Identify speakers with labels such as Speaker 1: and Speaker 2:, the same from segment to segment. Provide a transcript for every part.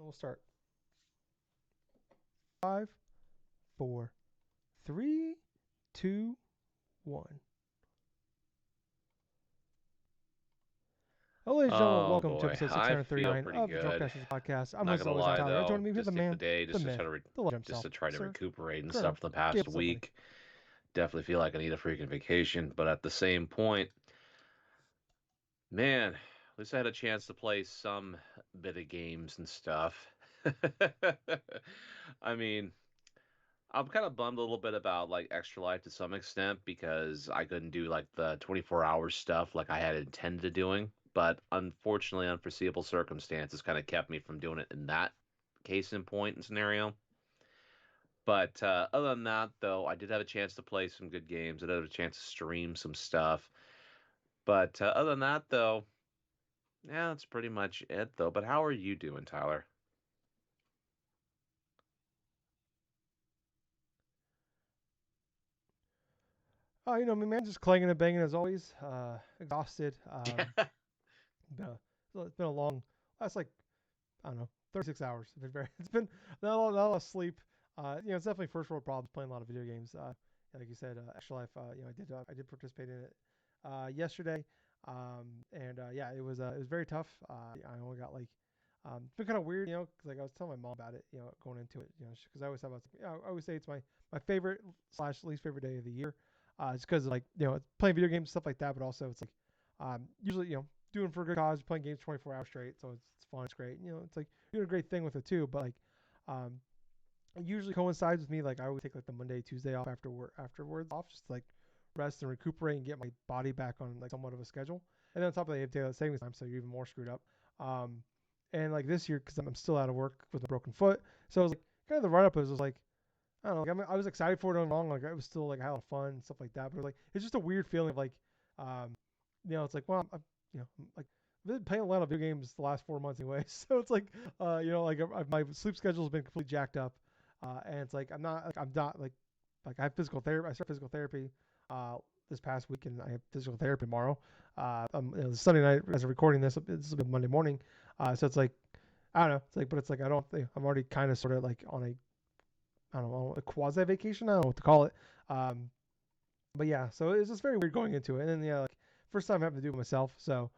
Speaker 1: We'll start. 5, 4, 3, 2, 1. Hello, ladies and gentlemen.
Speaker 2: Oh
Speaker 1: Welcome to
Speaker 2: boy,
Speaker 1: episode
Speaker 2: I feel
Speaker 1: 639
Speaker 2: pretty
Speaker 1: of the
Speaker 2: good.
Speaker 1: DrunkNerds podcast. I'm
Speaker 2: Not
Speaker 1: host
Speaker 2: gonna
Speaker 1: always, I'm
Speaker 2: lie
Speaker 1: Tyler. Joining
Speaker 2: though,
Speaker 1: me here, the
Speaker 2: just take the
Speaker 1: man,
Speaker 2: day
Speaker 1: the
Speaker 2: just to
Speaker 1: myth, the legend
Speaker 2: just
Speaker 1: himself,
Speaker 2: to try to
Speaker 1: Sir
Speaker 2: recuperate and stuff
Speaker 1: Colonel
Speaker 2: from the past
Speaker 1: Gables Company.
Speaker 2: week. Definitely feel like I need a freaking vacation, but at the same point, man, at least I had a chance to play some bit of games and stuff. I mean, I'm kind of bummed a little bit about like Extra Life to some extent because I couldn't do like the 24-hour stuff like I had intended doing. But unfortunately, unforeseeable circumstances kind of kept me from doing it in that case in point and scenario. But other than that, though, I did have a chance to play some good games. I did have a chance to stream some stuff. But other than that, though, yeah, that's pretty much it, though. But how are you doing, Tyler?
Speaker 1: Me, man, just clanging and banging as always. Exhausted.
Speaker 2: Yeah.
Speaker 1: Been a, it's been a long, that's like, I don't know, 36 hours. It's been not a lot of sleep. It's definitely first world problems playing a lot of video games. Like you said, Extra Life, I did participate in it yesterday. Yeah, it was very tough. I only got like, it's been kind of weird, 'cause like I was telling my mom about it, going into it, because I always have, I always say it's my favorite slash least favorite day of the year. It's because like, it's playing video games, stuff like that, but also it's like, usually, doing for a good cause, playing games 24 hours straight. So it's fun. It's great. It's like doing a great thing with it too. But like, um, it usually coincides with me. Like I always take like the Monday, Tuesday off afterwards off, just to, like rest and recuperate and get my body back on like somewhat of a schedule. And then on top of that, you have daylight savings time, so you're even more screwed up. Um, and like this year, because I'm still out of work with a broken foot, so it was like kind of the write up was like, I don't know, like, I was excited for it all along. Like it was still like I had a lot of fun and stuff like that. But it was, like it's just a weird feeling of like, um, it's like well, I'm like I've been playing a lot of video games the last 4 months anyway. So it's like, my sleep schedule's been completely jacked up, and it's like I'm not like I have physical therapy. I start physical therapy uh, this past week, and I have physical therapy tomorrow. Sunday night as of recording this will be Monday morning. So it's like I don't know. It's like, but it's like I don't. I'm already kind of sort of like on a I don't know a quasi vacation. I don't know what to call it. Um, but yeah, so it's just very weird going into it, and then yeah, like first time having to do it myself. So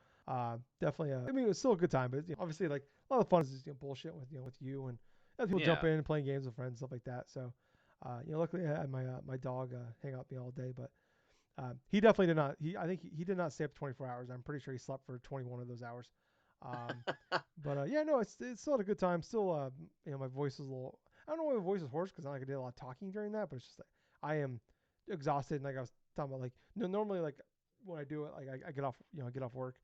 Speaker 1: definitely. I mean, it was still a good time, but obviously like a lot of fun is just, bullshit with with you and other people jump
Speaker 2: Yeah.
Speaker 1: in and playing games with friends stuff like that. So luckily I had my dog hang out with me all day, but he definitely did not. He did not stay up 24 hours. I'm pretty sure he slept for 21 of those hours. Um, but yeah, no, it's still had a good time. Still, my voice is a little. I don't know why my voice is hoarse because I did a lot of talking during that, but it's just like I am exhausted. And like I was talking about, like normally like when I do it, like I get off, I get off work,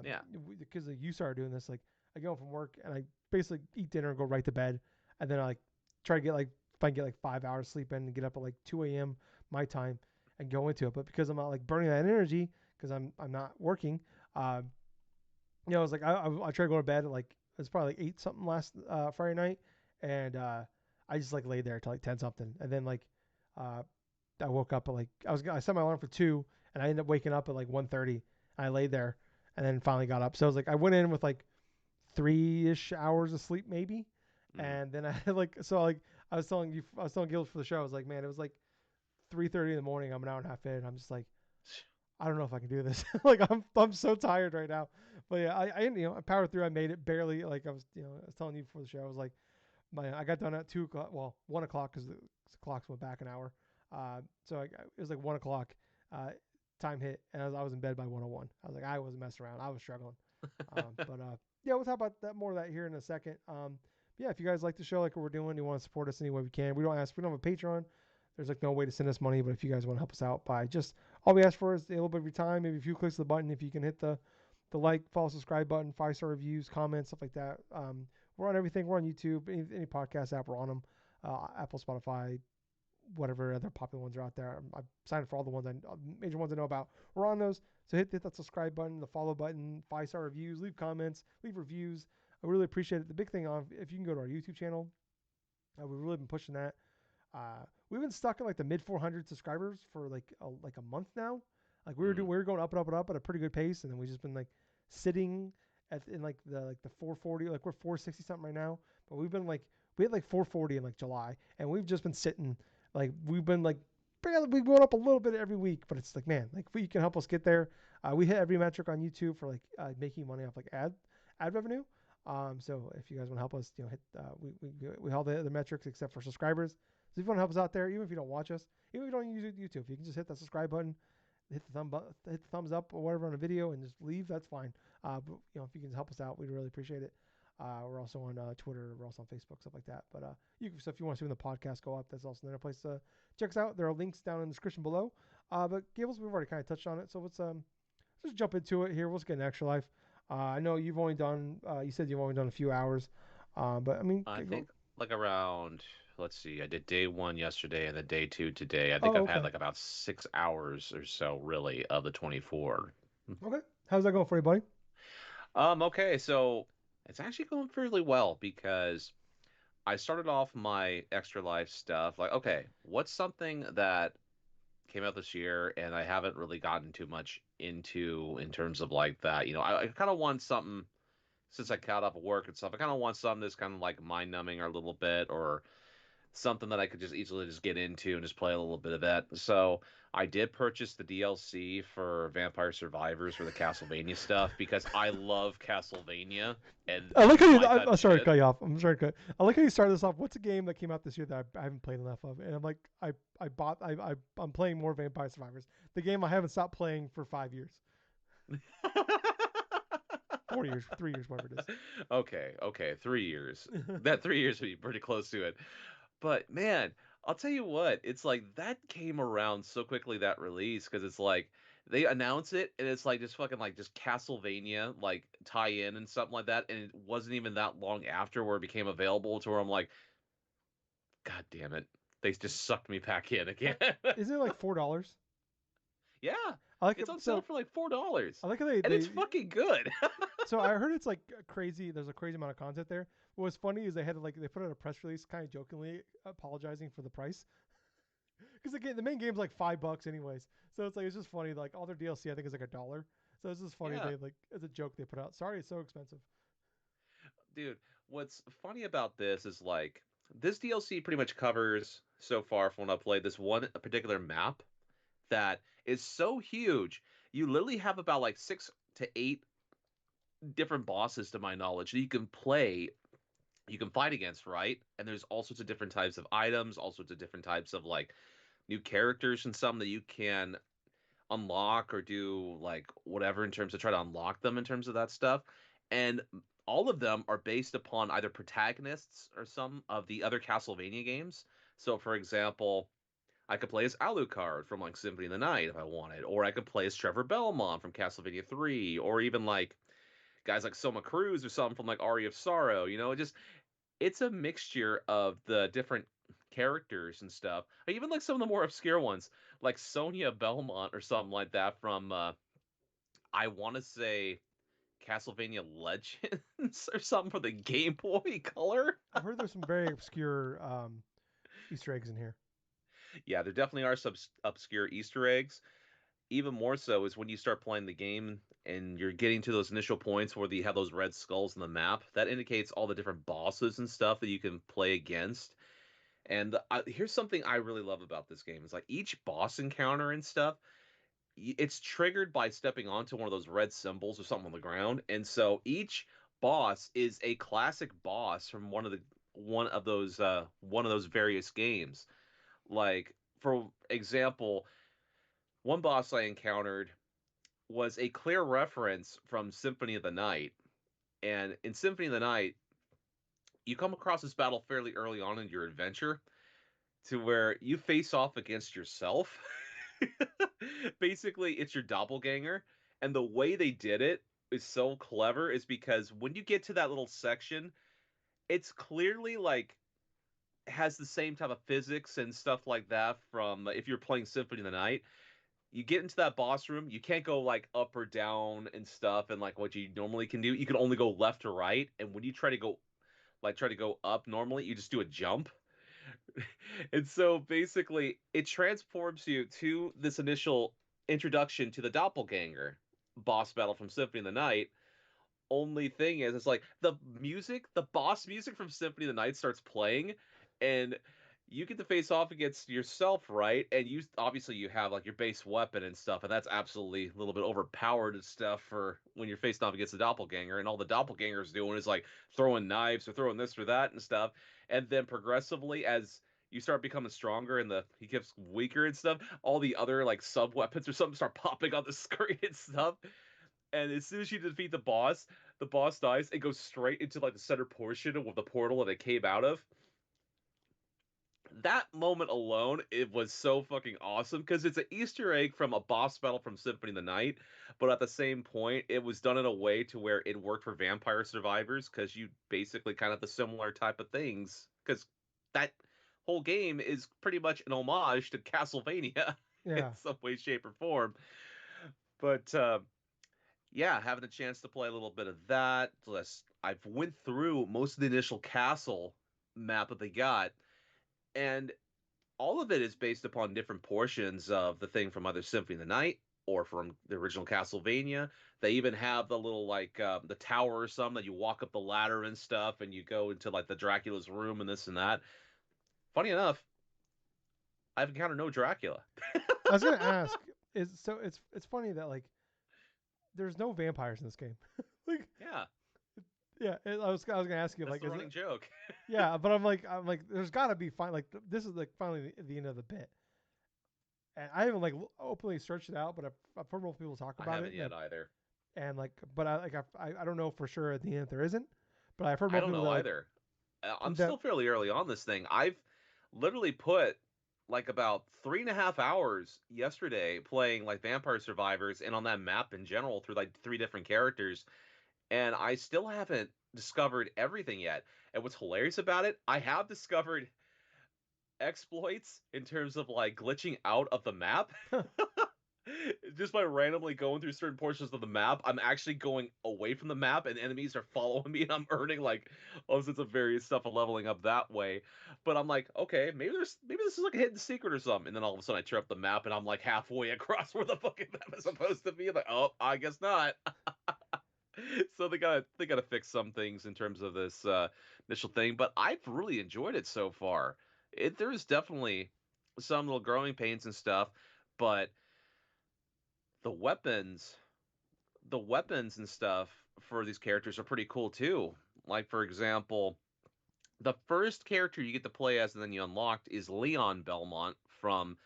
Speaker 2: Yeah.
Speaker 1: because like, you started doing this. Like I get home from work and I basically eat dinner and go right to bed, and then I like try to get like if I can get like 5 hours sleep in and get up at like 2 a.m. my time and go into it. But because I'm not like burning that energy because I'm not working, um, I was like I tried to go to bed at like it was probably like 8 something last Friday night, and I just like laid there till like 10 something, and then like uh, I woke up at like I set my alarm for 2, and I ended up waking up at like 1:30. I laid there, and then finally got up. So I was like I went in with like 3-ish hours of sleep maybe,
Speaker 2: Mm.
Speaker 1: and then I had like so like I was telling Gil for the show. I was like, man, it was like 3:30 in the morning. I'm an hour and a half in. And I'm just like, I don't know if I can do this. Like I'm so tired right now. But yeah, I powered through. I made it barely. Like I was telling you before the show. I was like I got done at 2 o'clock. Well, 1 o'clock because the clocks went back an hour. So it was like 1 o'clock. Time hit, and I was in bed by 1:01. I was like I wasn't messing around. I was struggling. Yeah, we'll talk about that more of that here in a second. Yeah, if you guys like the show, like what we're doing, you want to support us any way we can. We don't have a Patreon. There's like no way to send us money, but if you guys want to help us out by just all we ask for is a little bit of your time, maybe a few clicks of the button. If you can hit the like, follow, subscribe button, 5-star reviews, comments, stuff like that. We're on everything. We're on YouTube, any podcast app, we're on them. Apple, Spotify, whatever other popular ones are out there. I've signed up for all the major ones I know about. We're on those. So hit that subscribe button, the follow button, 5-star reviews, leave comments, leave reviews. I really appreciate it. The big thing if you can go to our YouTube channel, we've really been pushing that. We've been stuck at like the mid 400 subscribers for like a month now. Like we
Speaker 2: Mm.
Speaker 1: were going up and up and up at a pretty good pace, and then we just been like sitting in like the 440, like we're 460 something right now, but we had like 440 in like July, and we've just been sitting like we've been like barely we going up a little bit every week, but it's like man, like if you can help us get there, we hit every metric on YouTube for like making money off like ad revenue. So if you guys want to help us, hit we held the metrics except for subscribers. So if you want to help us out there, even if you don't watch us, even if you don't use YouTube, you can just hit that subscribe button, hit the thumbs up or whatever on a video, and just leave. That's fine. But if you can help us out, we'd really appreciate it. We're also on Twitter. We're also on Facebook, stuff like that. But so if you want to see when the podcast go up, that's also another place to check us out. There are links down in the description below. But Gables, we've already kind of touched on it, so let's just jump into it here. Let's get an extra life. I know you've only done. You said you've only done a few hours, but I mean,
Speaker 2: I
Speaker 1: go.
Speaker 2: think like around, let's see, I did day one yesterday and then day two today. I think
Speaker 1: Oh,
Speaker 2: I've had
Speaker 1: okay,
Speaker 2: like about 6 hours or so, really, of the 24.
Speaker 1: okay. How's that going for you, buddy?
Speaker 2: Okay, so it's actually going fairly well because I started off my extra life stuff like, okay, what's something that came out this year and I haven't really gotten too much into in terms of like that. I kind of want something since I got off of work and stuff. I kind of want something that's kind of like mind numbing or a little bit or something that I could just easily just get into and just play a little bit of that. So I did purchase the DLC for Vampire Survivors for the Castlevania stuff because I love Castlevania and
Speaker 1: I
Speaker 2: this
Speaker 1: like how
Speaker 2: is
Speaker 1: you.
Speaker 2: my type
Speaker 1: I'm
Speaker 2: of
Speaker 1: sorry to
Speaker 2: shit.
Speaker 1: cut you off. I'm sorry to cut. I like how you started this off. What's a game that came out this year that I haven't played enough of? And I'm like, I bought. I'm playing more Vampire Survivors. The game I haven't stopped playing for 5 years, 4 years, 3 years, whatever it is.
Speaker 2: Okay, 3 years. That 3 years would be pretty close to it. But man, I'll tell you what, it's like that came around so quickly that release because it's like they announce it and it's like just fucking like just Castlevania like tie in and something like that, and it wasn't even that long after where it became available to where I'm like, God damn it, they just sucked me back in again.
Speaker 1: Isn't it like $4?
Speaker 2: Yeah,
Speaker 1: I like it.
Speaker 2: it's on sale
Speaker 1: So
Speaker 2: for like $4,
Speaker 1: I like how
Speaker 2: and it's fucking good.
Speaker 1: So I heard it's like crazy. There's a crazy amount of content there. What was funny is they put out a press release, kind of jokingly apologizing for the price, because the main game's like $5 anyways. So it's just funny. Like all their DLC, I think is like $1. So it's just funny.
Speaker 2: Yeah,
Speaker 1: They like as a joke they put out. Sorry, it's so expensive.
Speaker 2: dude, what's funny about this is like this DLC pretty much covers so far from when I played this one particular map that is so huge. You literally have about like 6 to 8 different bosses to my knowledge that you can play, you can fight against, right? And there's all sorts of different types of items, all sorts of different types of like new characters and some that you can unlock or do like whatever in terms of try to unlock them in terms of that stuff. And all of them are based upon either protagonists or some of the other Castlevania games. So for example, I could play as Alucard from like Symphony of the Night if I wanted, or I could play as Trevor Belmont from Castlevania 3, or even like guys like Soma Cruz or something from like Aria of Sorrow. It's a mixture of the different characters and stuff. Even like some of the more obscure ones, like Sonia Belmont or something like that from I want to say Castlevania Legends or something for the Game Boy Color.
Speaker 1: I've heard there's some very obscure Easter eggs in here.
Speaker 2: Yeah, there definitely are some obscure Easter eggs. Even more so is when you start playing the game and you're getting to those initial points where you have those red skulls on the map. That indicates all the different bosses and stuff that you can play against. And here's something I really love about this game: is like each boss encounter and stuff. It's triggered by stepping onto one of those red symbols or something on the ground, and so each boss is a classic boss from one of those various games. Like for example, one boss I encountered was a clear reference from Symphony of the Night. And in Symphony of the Night, you come across this battle fairly early on in your adventure to where you face off against yourself. Basically, it's your doppelganger. And the way they did it is so clever is because when you get to that little section, it's clearly like has the same type of physics and stuff like that from if you're playing Symphony of the Night. You get into that boss room, you can't go like up or down and stuff and like what you normally can do. You can only go left or right. And when you try to go up normally, you just do a jump. And so basically it transforms you to this initial introduction to the doppelganger boss battle from Symphony of the Night, only thing is, it's like the music, the boss music from Symphony of the Night starts playing, and you get to face off against yourself, right? And you obviously you have like your base weapon and stuff, and that's absolutely a little bit overpowered and stuff for when you're facing off against the doppelganger, and all the doppelganger's doing is like throwing knives or throwing this or that and stuff. And then progressively, as you start becoming stronger and he gets weaker and stuff, all the other like sub weapons or something start popping on the screen and stuff. And as soon as you defeat the boss dies and goes straight into like the center portion of the portal that it came out of. That moment alone, it was so fucking awesome because it's an Easter egg from a boss battle from Symphony of the Night, but at the same point, it was done in a way to where it worked for vampire survivors because you basically kind of the similar type of things because that whole game is pretty much an homage to Castlevania in
Speaker 1: Yeah.
Speaker 2: some way, shape, or form. But yeah, having a chance to play a little bit of that. Plus, I've went through most of the initial castle map that they got, and all of it is based upon different portions of the thing from either Symphony of the Night or from the original Castlevania. They even have the little like the tower or something that you walk up the ladder and stuff, and you go into like the Dracula's room and this and that. Funny enough, I've encountered no Dracula.
Speaker 1: I was gonna ask. It's funny that like there's no vampires in this game. Like
Speaker 2: Yeah,
Speaker 1: yeah, I was gonna ask you
Speaker 2: that's
Speaker 1: like
Speaker 2: the
Speaker 1: is
Speaker 2: running
Speaker 1: it
Speaker 2: joke.
Speaker 1: yeah, but I'm like there's got to be fine like this is like finally the end of the bit. And I haven't like openly searched it out, but I've heard multiple people talk
Speaker 2: I
Speaker 1: about it
Speaker 2: haven't yet either.
Speaker 1: and like but I don't know for sure at the end if there isn't, but I've heard
Speaker 2: I
Speaker 1: more
Speaker 2: don't
Speaker 1: people
Speaker 2: know
Speaker 1: that like
Speaker 2: either. I'm
Speaker 1: that
Speaker 2: still fairly early on this thing. I've literally put like about 3.5 hours yesterday playing like Vampire Survivors and on that map in general through like three different characters, and I still haven't discovered everything yet. And what's hilarious about it, I have discovered exploits in terms of like glitching out of the map. Just by randomly going through certain portions of the map, I'm actually going away from the map, and enemies are following me, and I'm earning like all sorts of various stuff and leveling up that way. But I'm like, okay, maybe this is like a hidden secret or something. And then all of a sudden, I tear up the map, and I'm like halfway across where the fucking map is supposed to be. I'm like, oh, I guess not. So they gotta fix some things in terms of this initial thing. But I've really enjoyed it so far. There's definitely some little growing pains and stuff, but the weapons the weapons and stuff for these characters are pretty cool too. Like for example, the first character you get to play as and then you unlocked is Leon Belmont from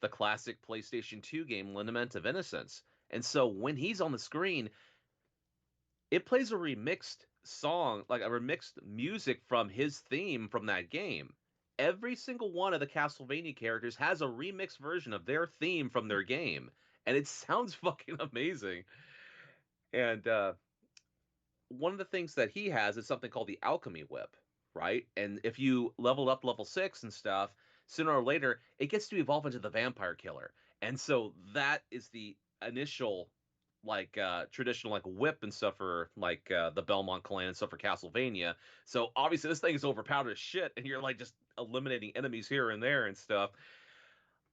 Speaker 2: the classic PlayStation 2 game Lament of Innocence. And so when he's on the screen, it plays a remixed song, like a remixed music from his theme from that game. Every single one of the Castlevania characters has a remixed version of their theme from their game, and it sounds fucking amazing. And one of the things that he has is something called the alchemy whip, right? And if you level up level 6 and stuff, sooner or later it gets to evolve into the vampire killer. And so that is the initial like traditional like whip and stuff for like the Belmont clan and stuff for Castlevania. So obviously this thing is overpowered as shit and you're like just eliminating enemies here and there and stuff.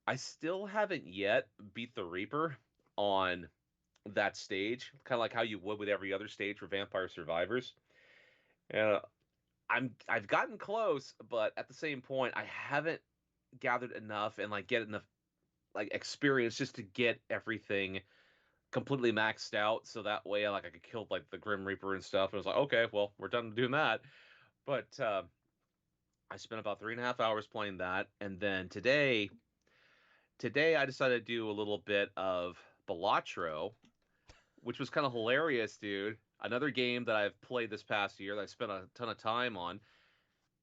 Speaker 2: I still haven't yet beat the Reaper on that stage, kind of like how you would with every other stage for Vampire Survivors. And I've gotten close, but at the same point, I haven't gathered enough and like get enough like experience just to get everything completely maxed out. So that way, like I could kill like the Grim Reaper and stuff. And I was like, okay, well, we're done doing that. But I spent about 3.5 hours playing that, and then today I decided to do a little bit of Balatro, which was kind of hilarious, dude. Another game that I've played this past year that I spent a ton of time on.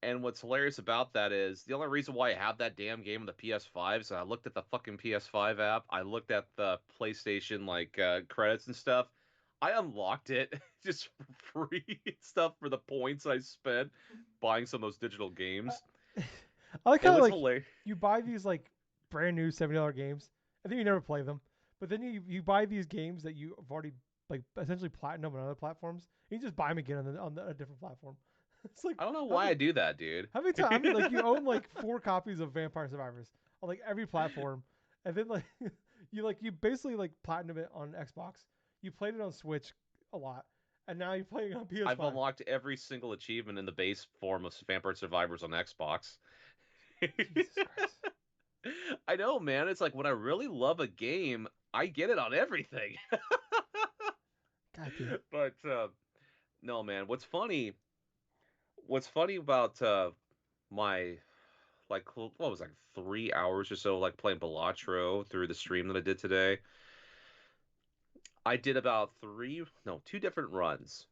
Speaker 2: And what's hilarious about that is the only reason why I have that damn game on the PS5 is I looked at the fucking PS5 app. I looked at the PlayStation like credits and stuff. I unlocked it just for free stuff for the points I spent buying some of those digital
Speaker 1: I,
Speaker 2: games.
Speaker 1: I like
Speaker 2: It
Speaker 1: how
Speaker 2: was
Speaker 1: like
Speaker 2: hilarious.
Speaker 1: you buy these like brand new $70 games. I think you never play them, but then you buy these games that you have already like essentially platinum on other platforms. And you just buy them again on a different platform. It's like
Speaker 2: I don't know
Speaker 1: how
Speaker 2: why I
Speaker 1: many
Speaker 2: do that, dude.
Speaker 1: how many times? I mean, like you own like 4 copies of Vampire Survivors on like every platform, and then like you basically like platinum it on Xbox. You played it on Switch a lot, and now you're playing on
Speaker 2: I've
Speaker 1: PS5.
Speaker 2: unlocked every single achievement in the base form of Vampire Survivors on Xbox.
Speaker 1: Jesus Christ.
Speaker 2: I know, man. It's like when I really love a game, I get it on everything.
Speaker 1: God damn.
Speaker 2: But no, man. What's funny about my what was like 3 hours or so like playing Balatro through the stream that I did today. I did about two different runs.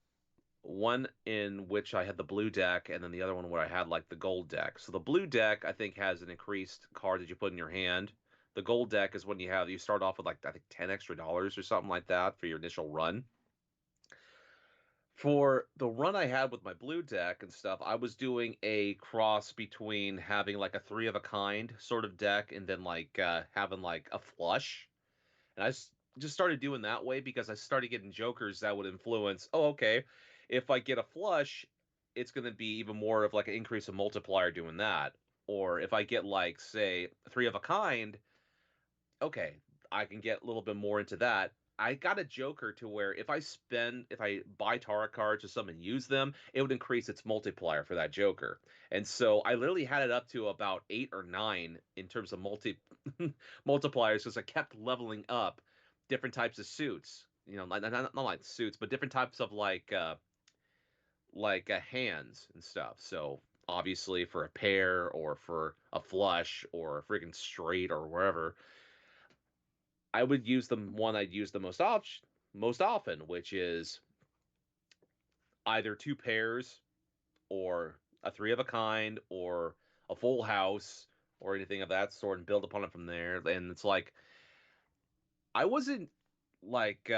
Speaker 2: One in which I had the blue deck, and then the other one where I had like the gold deck. So the blue deck, I think, has an increased card that you put in your hand. The gold deck is when you start off with like I think $10 extra or something like that for your initial run. For the run I had with my blue deck and stuff, I was doing a cross between having like a three of a kind sort of deck and then like having like a flush. And just started doing that way because I started getting jokers that would influence, oh, okay, if I get a flush, it's going to be even more of like an increase of multiplier doing that. Or if I get like, say, three of a kind, okay, I can get a little bit more into that. I got a joker to where if I buy tarot cards or something and use them, it would increase its multiplier for that joker. And so I literally had it up to about 8 or 9 in terms of multipliers because I kept leveling up different types of suits. You know, not like suits, but different types of hands and stuff. So obviously for a pair or for a flush or a freaking straight or wherever, I would use the one I'd use the most often, which is either two pairs or a three of a kind or a full house or anything of that sort and build upon it from there. And it's like I wasn't like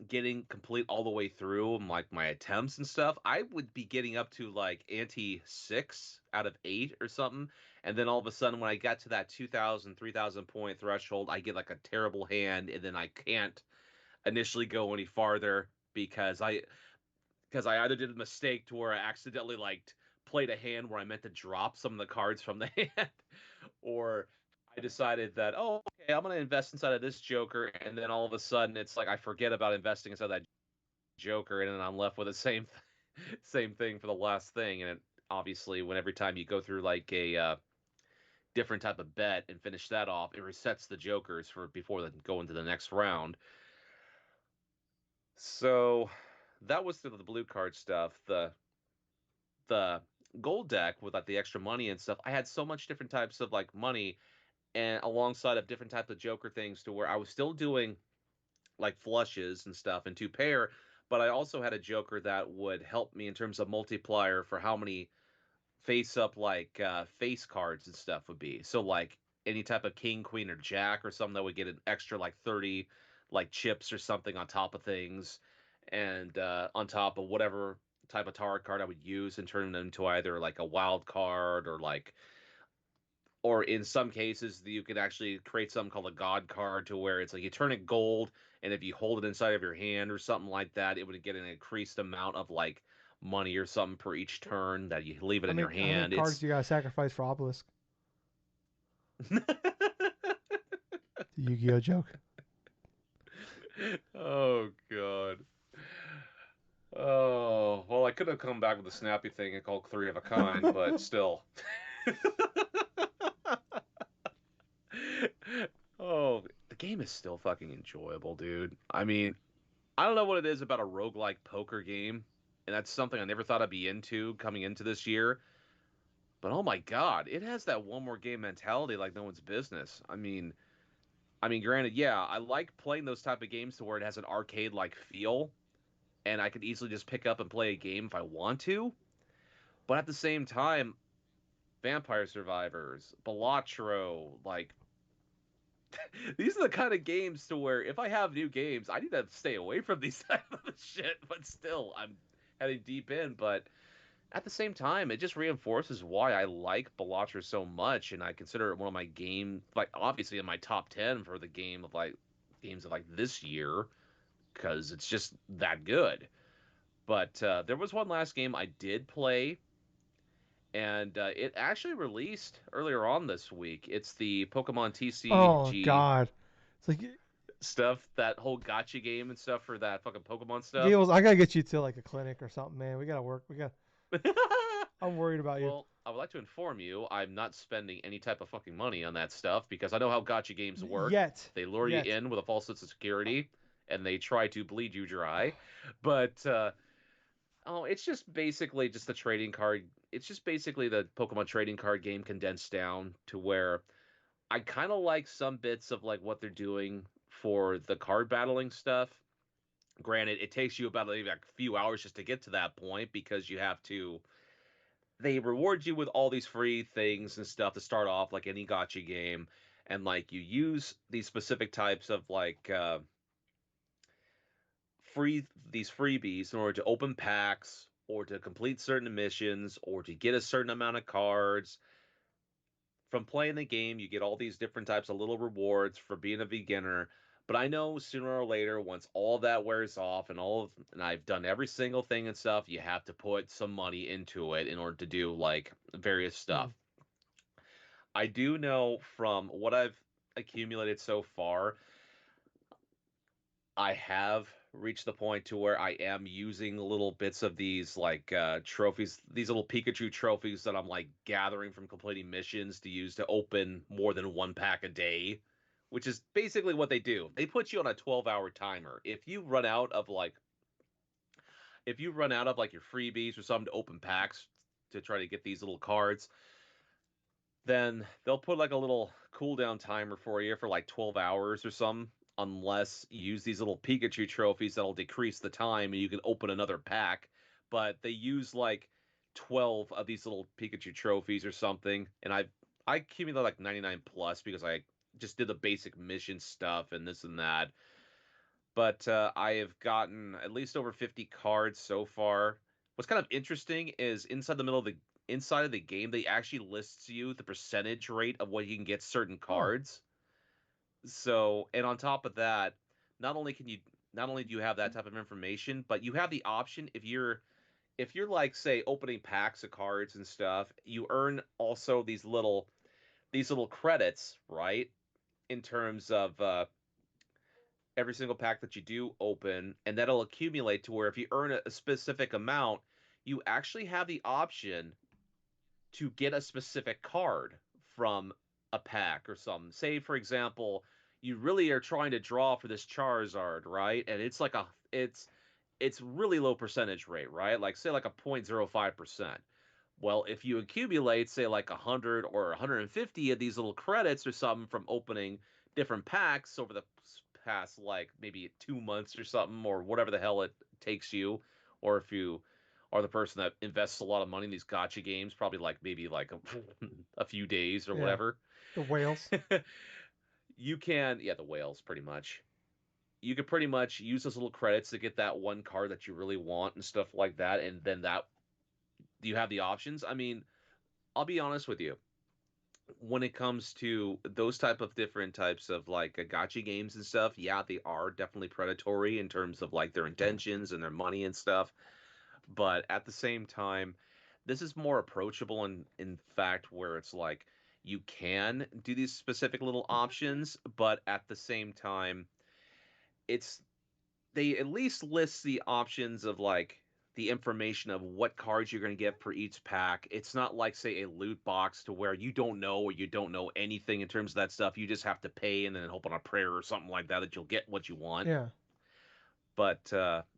Speaker 2: getting complete all the way through like my attempts and stuff. I would be getting up to like ante 6 out of 8 or something, and then all of a sudden when I got to that 2,000, 3,000 point threshold, I get like a terrible hand, and then I can't initially go any farther because I either did a mistake to where I accidentally like played a hand where I meant to drop some of the cards from the hand, or I decided that, oh, okay, I'm gonna invest inside of this Joker, and then all of a sudden it's like I forget about investing inside that Joker, and then I'm left with the same thing for the last thing, and it, obviously when every time you go through like a different type of bet and finish that off, it resets the Jokers for before they go into the next round. So that was the blue card stuff. The gold deck with like the extra money and stuff, I had so much different types of like money and alongside of different types of Joker things to where I was still doing like flushes and stuff and two pair, but I also had a Joker that would help me in terms of multiplier for how many face up like face cards and stuff would be. So like any type of king, queen, or jack or something that would get an extra like 30 like chips or something on top of things, and on top of whatever type of tarot card I would use and turn them into either like a wild card or like, or in some cases you could actually create something called a god card to where it's like you turn it gold, and if you hold it inside of your hand or something like that, it would get an increased amount of like money or something per each turn that you leave it in your
Speaker 1: How many
Speaker 2: hand.
Speaker 1: cards
Speaker 2: It's
Speaker 1: do you gotta sacrifice for Obelisk? The Yu-Gi-Oh joke.
Speaker 2: oh god. Oh well, I could have come back with a snappy thing and called three of a kind, but still. Oh, the game is still fucking enjoyable, dude. I mean, I don't know what it is about a roguelike poker game, and that's something I never thought I'd be into coming into this year. But oh my god, it has that one more game mentality like no one's business. I mean, granted, yeah, I like playing those type of games to where it has an arcade like feel, and I could easily just pick up and play a game if I want to. But at the same time, Vampire Survivors, Balatro, like these are the kind of games to where if I have new games, I need to stay away from these type of shit. But still, I'm heading deep in. But at the same time, it just reinforces why I like Balatro so much, and I consider it one of my like obviously in my top 10 for the games of like this year because it's just that good. But there was one last game I did play, and it actually released earlier on this week. It's the Pokemon
Speaker 1: Oh
Speaker 2: TCG.
Speaker 1: God, it's like
Speaker 2: stuff, that whole gotcha game and stuff for that fucking Pokemon stuff.
Speaker 1: Gables, I gotta get you to like a clinic or something, man. We gotta work. We got. I'm worried about you.
Speaker 2: Well, I would like to inform you, I'm not spending any type of fucking money on that stuff because I know how gotcha games work.
Speaker 1: Yet,
Speaker 2: They lure you
Speaker 1: yet.
Speaker 2: in with a false sense of security, and they try to bleed you dry. But oh, it's just basically just the trading card. It's just basically the Pokemon trading card game condensed down to where I kind of like some bits of like what they're doing for the card battling stuff. Granted, it takes you about like a few hours just to get to that point because you have to. They reward you with all these free things and stuff to start off, like any gotcha game, and like you use these specific types of like these freebies in order to open packs or to complete certain missions or to get a certain amount of cards. From playing the game, you get all these different types of little rewards for being a beginner. But I know sooner or later, once all that wears off and I've done every single thing and stuff, you have to put some money into it in order to do like various
Speaker 1: Hmm.
Speaker 2: stuff. I do know from what I've accumulated so far, I have reached the point to where I am using little bits of these like trophies, these little Pikachu trophies that I'm like gathering from completing missions to use to open more than one pack a day, which is basically what they do. They put you on a 12-hour timer. If you run out of like your freebies or something to open packs to try to get these little cards, then they'll put like a little cooldown timer for you for like 12 hours or something, unless you use these little Pikachu trophies that'll decrease the time and you can open another pack. But they use like 12 of these little Pikachu trophies or something, and I accumulated like 99 plus because I just did the basic mission stuff and this and that. But I have gotten at least over 50 cards so far. What's kind of interesting is inside of the game, they actually lists you the percentage rate of what you can get certain
Speaker 1: Oh,
Speaker 2: cards. So, and on top of that, not only can you not only do you have that type of information, but you have the option if you're like say opening packs of cards and stuff, you earn also these little credits, right? In terms of every single pack that you do open, and that'll accumulate to where if you earn a specific amount, you actually have the option to get a specific card from a pack or something. Say, for example, you really are trying to draw for this Charizard, right? And it's really low percentage rate, right? Like say like a 0.05%. Well, if you accumulate, say, like 100 or 150 of these little credits or something from opening different packs over the past, like, maybe 2 months or something, or whatever the hell it takes you, or if you are the person that invests a lot of money in these gotcha games, probably like maybe like a few days or
Speaker 1: yeah.
Speaker 2: whatever,
Speaker 1: The whales.
Speaker 2: yeah, the whales, pretty much. You could pretty much use those little credits to get that one card that you really want and stuff like that, and then that you have the options. I mean, I'll be honest with you. When it comes to those type of different types of like gotcha games and stuff, yeah, they are definitely predatory in terms of like their intentions and their money and stuff. But at the same time, this is more approachable in fact where it's like you can do these specific little options, but at the same time, it's they at least list the options of like the information of what cards you're going to get for each pack. It's not like say a loot box to where you don't know or you don't know anything in terms of that stuff. You just have to pay and then hope on a prayer or something like that that you'll get what you want.
Speaker 1: Yeah.
Speaker 2: But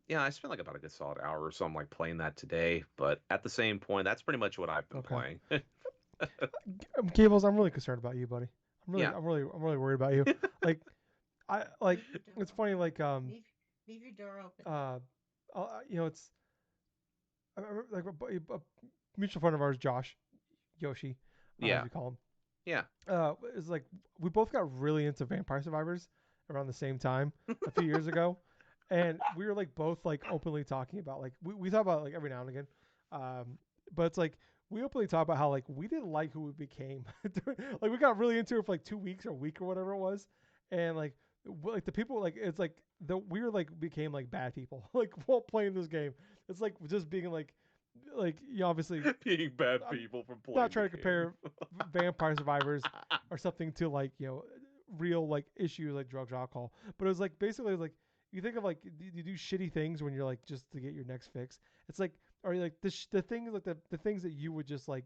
Speaker 2: yeah, I spent like about a good solid hour or something like playing that today. But at the same point, that's pretty much what I've been
Speaker 1: Okay.
Speaker 2: playing.
Speaker 1: Gables, I'm really concerned about you, buddy.
Speaker 2: Yeah.
Speaker 1: I'm really worried about you. Like, like,
Speaker 3: Leave your door
Speaker 1: it's funny. Like,
Speaker 3: open. Leave your door open.
Speaker 1: it's like a mutual friend of ours, Josh, Yoshi, as
Speaker 2: Yeah.
Speaker 1: we call him.
Speaker 2: Yeah.
Speaker 1: Is like we both got really into Vampire Survivors around the same time a few years ago, and we were like both like openly talking about like we talk about like every now and again, but it's like we openly talk about how like we didn't like who we became. Like we got really into it for like 2 weeks or a week or whatever it was, and like the people like it's like the we were like became like bad people like while playing this game. It's like just being like you obviously
Speaker 2: Being bad
Speaker 1: I'm
Speaker 2: people from
Speaker 1: not
Speaker 2: playing the
Speaker 1: trying to
Speaker 2: game.
Speaker 1: compare Vampire Survivors or something to like real like issues like drugs or alcohol. But it was like basically like you think of like you do shitty things when you're like just to get your next fix. It's like or like the things like the things that you would just like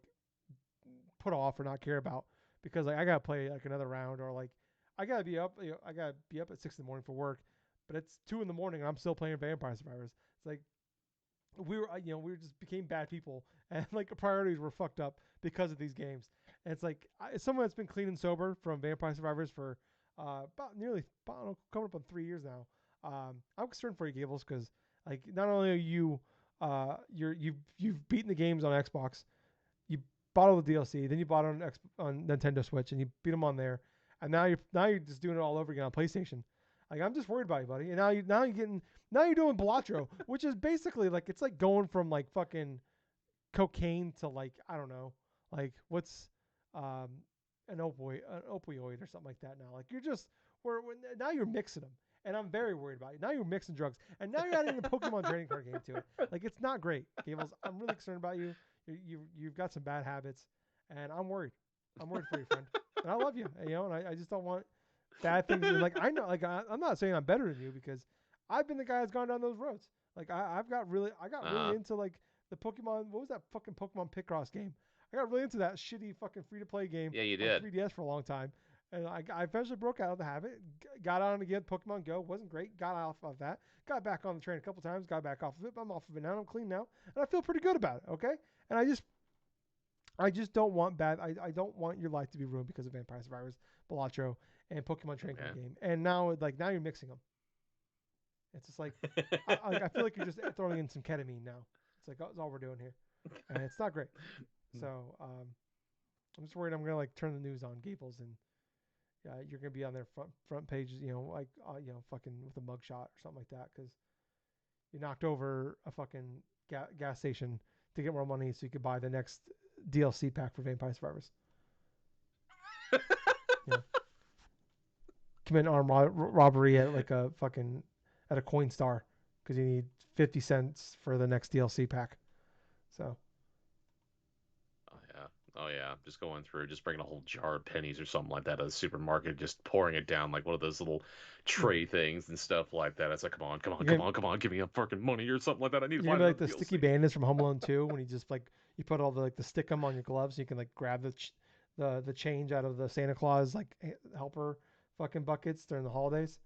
Speaker 1: put off or not care about because like I gotta play like another round or like I gotta be up I gotta be up at 6 in the morning for work, but it's 2 in the morning and I'm still playing Vampire Survivors. It's like we just became bad people and like priorities were fucked up because of these games. And it's like as someone that's been clean and sober from Vampire Survivors for coming up on 3 years now. I'm concerned for you, Gables, because like not only are you you've beaten the games on Xbox, you bought all the DLC, then you bought it on Nintendo Switch, and you beat them on there, and now you're just doing it all over again on PlayStation. Like I'm just worried about you, buddy. And now you're doing Balatro, which is basically like it's like going from like fucking cocaine to like I don't know, like what's um an opioid or something like that now. Like now you're mixing them. And I'm very worried about you. Now you're mixing drugs. And now you're adding a Pokemon trading card game to it. Like, it's not great, Gables. I'm really concerned about you. You've got some bad habits. And I'm worried. I'm worried for you, friend. And I love you. And I just don't want bad things. And like, I know, like, I'm not saying I'm better than you because I've been the guy that's gone down those roads. Like, I got really into, like, the Pokemon. What was that fucking Pokemon Picross game? I got really into that shitty fucking free-to-play game
Speaker 2: Yeah, you
Speaker 1: on
Speaker 2: did.
Speaker 1: 3DS for a long time. And I eventually broke out of the habit, got on again. Pokemon Go wasn't great. Got off of that. Got back on the train a couple times. Got back off of it. But I'm off of it now. I'm clean now, and I feel pretty good about it. Okay, and I just don't want bad. I don't want your life to be ruined because of Vampire Survivors, Balatro, and Pokemon Trading Card Game. And now you're mixing them. It's just like I feel like you're just throwing in some ketamine now. It's like that's all we're doing here, and it's not great. So I'm just worried I'm gonna like turn the news on, Gables, and you're gonna be on their front pages, like fucking with a mugshot or something like that, because you knocked over a fucking gas station to get more money so you could buy the next DLC pack for Vampire Survivors. Commit armed robbery at like a fucking at a Coinstar because you need 50 cents for the next DLC pack. So.
Speaker 2: Oh yeah, just going through, just bringing a whole jar of pennies or something like that at a supermarket, just pouring it down like one of those little tray things and stuff like that. It's like, come on, give me a fucking money or something like that. I need to
Speaker 1: You're
Speaker 2: find
Speaker 1: gonna be like the
Speaker 2: DLC.
Speaker 1: sticky bandits from Home Alone 2 when you just like you put all the like the stickum on your gloves so you can like grab the change out of the Santa Claus like helper fucking buckets during the holidays.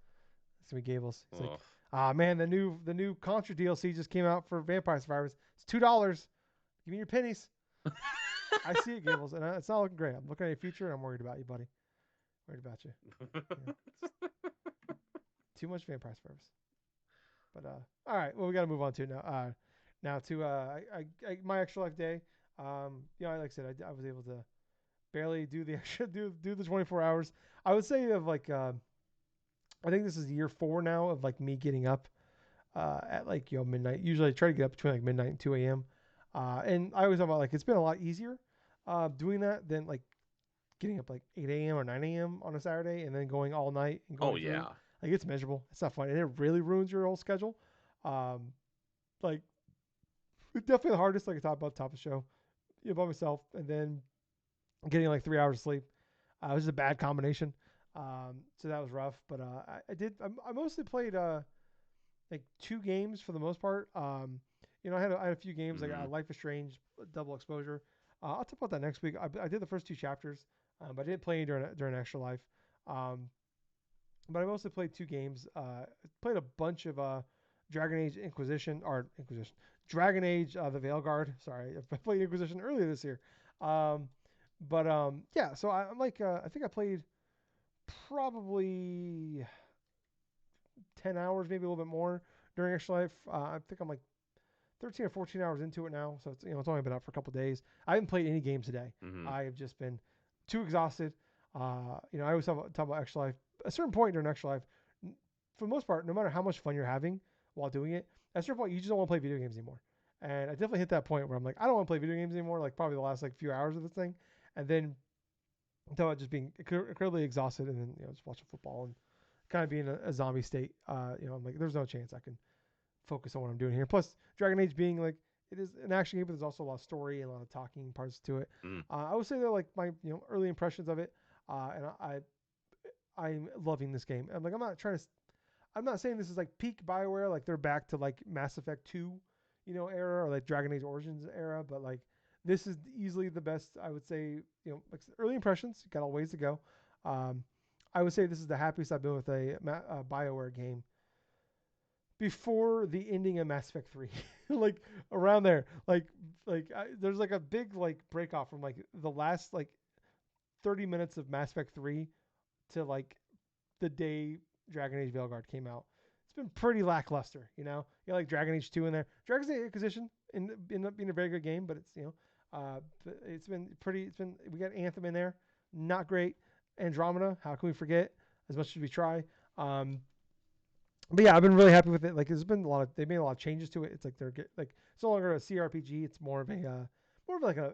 Speaker 1: It's gonna be Gables. It's like, man, the new Contra DLC just came out for Vampire Survivors. It's $2. Give me your pennies. I see it, Gables, and it's not looking great. I'm looking at your future, and I'm worried about you, buddy. Worried about you. Too much Vampire Survivors. But all right. Well, we got to move on to now. Now to my extra life day. Like I said, I was able to barely do the extra do the 24 hours. I would say of like I think this is year 4 now of like me getting up at like midnight. Usually I try to get up between like midnight and 2 a.m. And I always talk about like it's been a lot easier doing that than like getting up like 8 a.m. or 9 a.m. on a Saturday and then going all night and going through. Like it's miserable. It's not fun. And it really ruins your whole schedule. Like it's definitely the hardest, like I talked about at the top of the show, by myself and then getting like 3 hours of sleep. It was a bad combination. So that was rough, but I mostly played like 2 games for the most part. I had a few games like Life is Strange, Double Exposure. I'll talk about that next week. I did the first 2 chapters, but I didn't play any during Extra Life. But I mostly played 2 games. Played a bunch of Dragon Age Dragon Age The Veilguard. Sorry, I played Inquisition earlier this year. Yeah. So I'm like I think I played probably 10 hours, maybe a little bit more during Extra Life. I think I'm like 13 or 14 hours into it now, so it's only been out for a couple of days. I haven't played any games today. I have just been too exhausted. I always talk about Extra Life. At a certain point during Extra Life, for the most part, no matter how much fun you're having while doing it, at a certain point you just don't want to play video games anymore. And I definitely hit that point where I'm like, I don't want to play video games anymore. Like probably the last like few hours of this thing, and then until I just being incredibly exhausted, and then just watching football and kind of being a zombie state. I'm like, there's no chance I can focus on what I'm doing here. Plus, Dragon Age being like it is an action game, but there's also a lot of story and a lot of talking parts to it. I would say they're like my early impressions of it, and I'm loving this game. I'm not saying this is like peak BioWare, like they're back to like Mass Effect 2, era or like Dragon Age Origins era, but like this is easily the best, I would say, like early impressions, got a ways to go. Um, I would say this is the happiest I've been with a BioWare game before the ending of Mass Effect 3. Like around there, there's like a big like break off from like the last like 30 minutes of Mass Effect 3 to like the day Dragon Age Veilguard came out. It's been pretty lackluster, You got like Dragon Age 2 in there. Dragon Age Inquisition ended up being a very good game, but it's been we got Anthem in there, not great. Andromeda, how can we forget? As much as we try. But yeah, I've been really happy with it. Like, they made a lot of changes to it. It's like it's no longer a CRPG. It's more of like a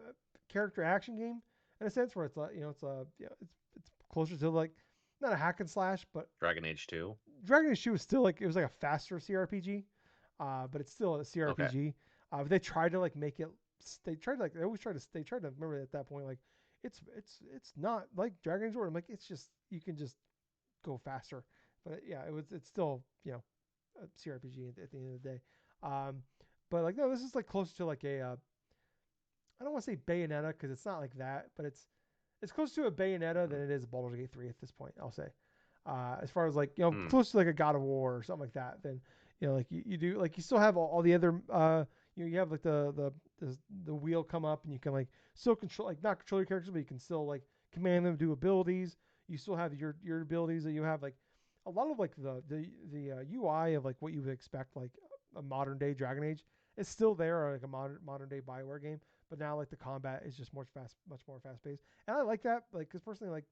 Speaker 1: character action game in a sense, where it's it's closer to like not a hack and slash, but
Speaker 2: Dragon Age 2.
Speaker 1: Dragon Age 2 was still like it was like a faster CRPG, but it's still a CRPG.
Speaker 2: Okay.
Speaker 1: But they tried to like make it. They tried to remember at that point like it's not like Dragon Age Origins. I'm like it's just you can just go faster. But yeah, it's still a CRPG at the end of the day. But like no, this is like close to like a I don't want to say Bayonetta because it's not like that, but it's close to a Bayonetta than it is a Baldur's Gate 3 at this point. I'll say, as far as like close to like a God of War or something like that. Then like you do like you still have all the other you have like the wheel come up and you can like still control like not control your characters, but you can still like command them to do abilities. You still have your abilities that you have like a lot of like the UI of like what you would expect like a modern day Dragon Age is still there or like a modern day BioWare game, but now like the combat is just much more fast paced, and I like that like because personally like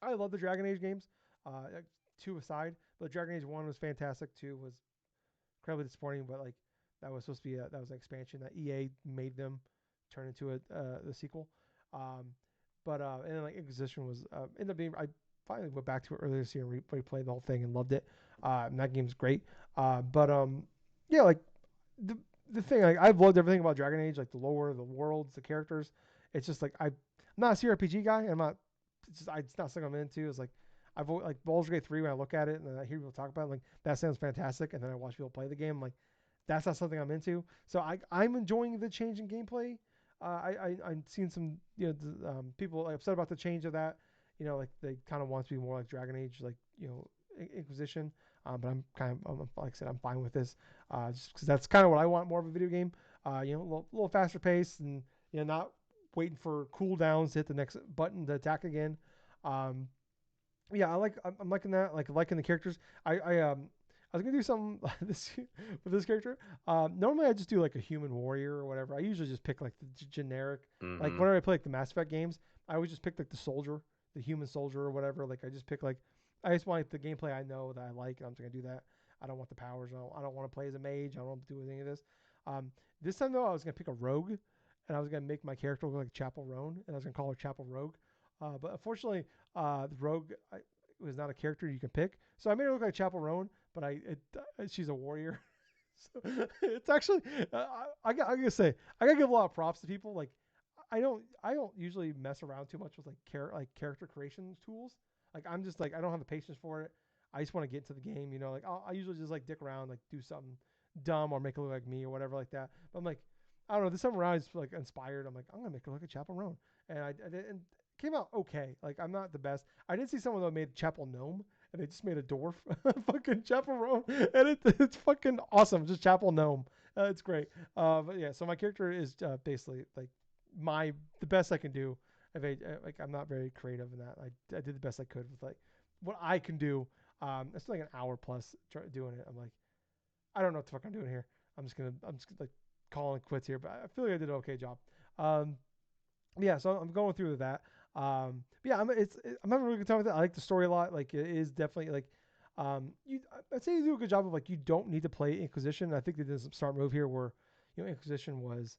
Speaker 1: I love the Dragon Age games, like, 2 aside, but Dragon Age 1 was fantastic. 2 was incredibly disappointing, but like that was supposed to be that was an expansion that EA made them turn into the sequel. Um, and then like Inquisition was ended up being I finally went back to it earlier this year and replayed the whole thing and loved it. And that game's great. Yeah, like the thing like I've loved everything about Dragon Age, like the lore, the worlds, the characters. It's just like I'm not a CRPG guy. It's not something I'm into. It's like like Baldur's Gate 3 when I look at it and I hear people talk about it, like that sounds fantastic, and then I watch people play the game. I'm like that's not something I'm into. So I'm enjoying the change in gameplay. I've seen some people upset about the change of that. Like they kind of want to be more like Dragon Age, like Inquisition. But like I said, I'm fine with this, just because that's kind of what I want more of a video game. A little faster pace and not waiting for cooldowns to hit the next button to attack again. Yeah, I'm liking that. Like liking the characters. I was gonna do something this with this character. Normally I just do like a human warrior or whatever. I usually just pick like the generic. Like whenever I play like the Mass Effect games, I always just pick like the soldier, the human soldier or whatever. Like I just pick like I just want like, the gameplay I know that I like, and I'm just gonna do that. I don't want the powers. I don't want to play as a mage. I don't want to do any of this. This time though, I was gonna pick a rogue, and I was gonna make my character look like Chapel Roan, and I was gonna call her Chapel Rogue. But unfortunately, the rogue was not a character you can pick, so I made her look like Chapel Roan, but she's a warrior. So it's actually I gotta say I gotta give a lot of props to people. Like I don't usually mess around too much with like character creation tools. Like I'm just like I don't have the patience for it. I just want to get into the game. Like I usually just like dick around, like do something dumb or make it look like me or whatever like that. But I'm like I don't know. This time around, it's like inspired. I'm like I'm gonna make it look like Chapel Roan, and I did, and it came out okay. Like I'm not the best. I did see someone that made Chapel Gnome, and they just made a dwarf, fucking Chapel Roan, and it's fucking awesome. Just Chapel Gnome. It's great. But yeah, so my character is basically like the best I can do. Like I'm not very creative in that. I did the best I could with like what I can do. It's like an hour plus doing it. I'm like, I don't know what the fuck I'm doing here. I'm just gonna like calling quits here, but I feel like I did an okay job. Yeah, so I'm going through that. Yeah, I'm having a really good time with it. I like the story a lot. Like it is definitely like I'd say you do a good job of like you don't need to play Inquisition. I think they did some smart move here where Inquisition was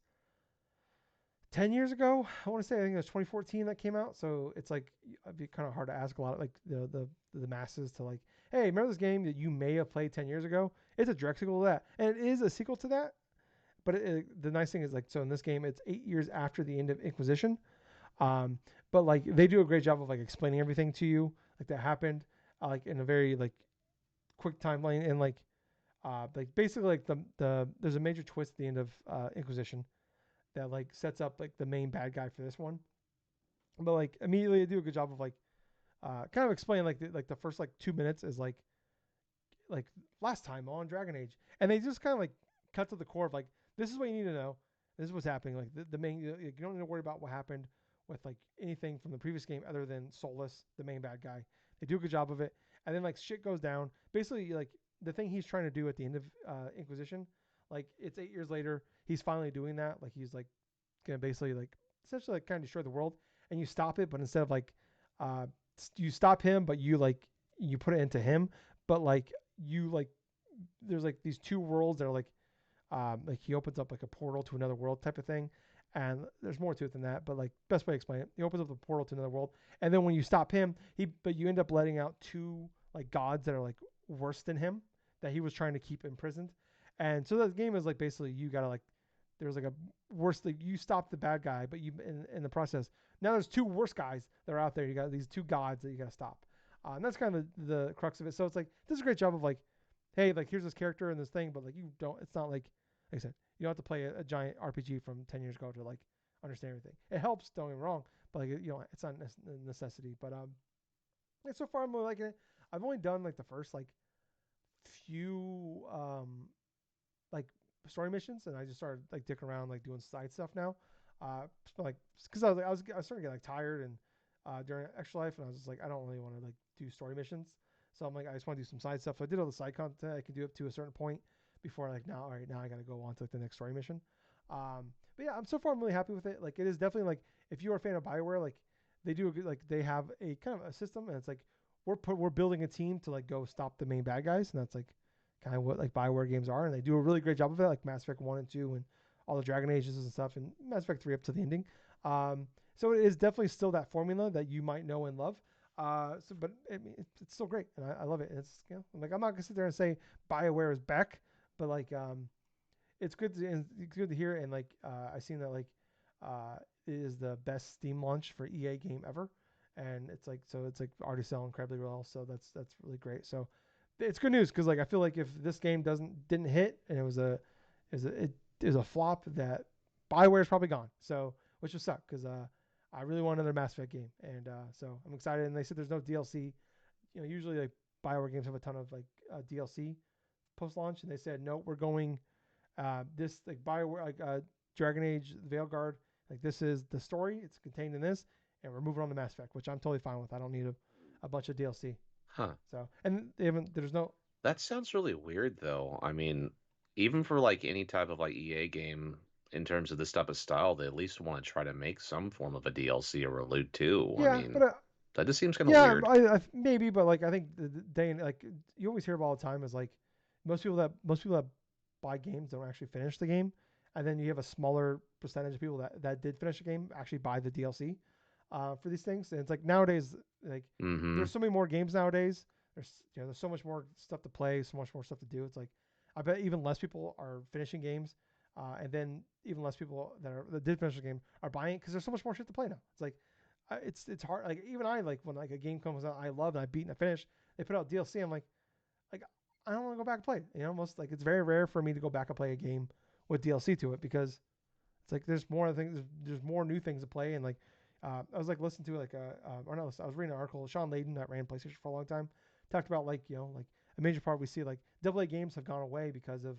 Speaker 1: 10 years ago. I want to say I think it was 2014 that came out. So it's like it'd be kind of hard to ask a lot of like the masses to like, hey, remember this game that you may have played 10 years ago? It's a direct sequel to that, and it is a sequel to that. But the nice thing is like so in this game it's 8 years after the end of Inquisition. But like they do a great job of like explaining everything to you. like that happened like in a very like quick timeline, and like basically like the there's a major twist at the end of Inquisition that like sets up like the main bad guy for this one. But like immediately they do a good job of like kind of explain like the first like 2 minutes is like last time on Dragon Age, and they just kind of like cut to the core of like this is what you need to know. This is what's happening. Like the main, you don't need to worry about what happened with like anything from the previous game other than Solus, the main bad guy. They do a good job of it, and then like shit goes down. Basically, like the thing he's trying to do at the end of Inquisition, like it's 8 years later, he's finally doing that. Like he's like gonna basically like essentially like kind of destroy the world, and you stop it, but instead of like uh, you stop him, but you like you put it into him, but you like there's like these two worlds that are like he opens up like a portal to another world type of thing, and there's more to it than that, but like best way to explain it, he opens up the portal to another world, and then when you stop him, but you end up letting out two like gods that are like worse than him that he was trying to keep imprisoned, and so the game is like basically you gotta like there's like a worse like you stop the bad guy, but you in the process now there's two worse guys that are out there. You got these two gods that you gotta stop, and that's kind of the crux of it. So it's like this is a great job of like, hey, like here's this character and this thing, but like you don't. It's not like I said, you don't have to play a giant RPG from 10 years ago to like understand everything. It helps, don't get me wrong, but like it's not a necessity. But yeah, so far I'm really liking it. I've only done like the first like few like story missions, and I just started like dicking around like doing side stuff now. Like because I was starting to get like tired and during extra life, and I was just like I don't really want to like do story missions. So I'm like I just want to do some side stuff. So I did all the side content I can do up to a certain point before like now all right now I got to go on to like, the next story mission. But yeah, I'm really happy with it. Like it is definitely like if you're a fan of Bioware, like they do a good, like they have a kind of a system, and it's like we're building a team to like go stop the main bad guys, and that's like kind of what like Bioware games are, and they do a really great job of it, like Mass Effect 1 and 2 and all the Dragon Ages and stuff, and Mass Effect 3 up to the ending. So it is definitely still that formula that you might know and love. But I mean, it's still great, and I love it. It's like I'm not gonna sit there and say Bioware is back, but like it's good to hear, and like I seen that like it is the best Steam launch for EA game ever, and it's like already selling incredibly well, so that's really great. So it's good news because like I feel like if this game didn't hit and it is a flop, that Bioware's probably gone. So which would suck because I really want another Mass Effect game, and so I'm excited. And they said there's no DLC. Usually like Bioware games have a ton of like DLC post launch, and they said no, we're going this like Bioware like Dragon Age the Veilguard, like this is the story, it's contained in this, and we're moving on to Mass Effect, which I'm totally fine with. I don't need a bunch of DLC.
Speaker 2: Huh.
Speaker 1: So and they haven't there's no
Speaker 2: That sounds really weird, though. I mean, even for like any type of like EA game, in terms of this type of style, they at least want to try to make some form of a DLC or a loot too. I
Speaker 1: yeah, but
Speaker 2: mean, that just seems kind of
Speaker 1: yeah,
Speaker 2: weird.
Speaker 1: I maybe, but like I think the day like you always hear about all the time is like most people that buy games don't actually finish the game, and then you have a smaller percentage of people that did finish the game actually buy the DLC for these things. And it's like nowadays, like
Speaker 2: Mm-hmm.
Speaker 1: there's so many more games nowadays. There's so much more stuff to play, so much more stuff to do. It's like I bet even less people are finishing games, and then even less people that did finish the game are buying it because there's so much more shit to play now. It's like it's hard. Like even I like when like a game comes out I love and I beat and I finish. They put out DLC. I'm like I don't want to go back and play it. Most like it's very rare for me to go back and play a game with DLC to it because it's like there's more things. There's more new things to play, and like I was like listening to like or not. I was reading an article. Sean Layden that ran PlayStation for a long time talked about like like a major part we see like AA games have gone away because of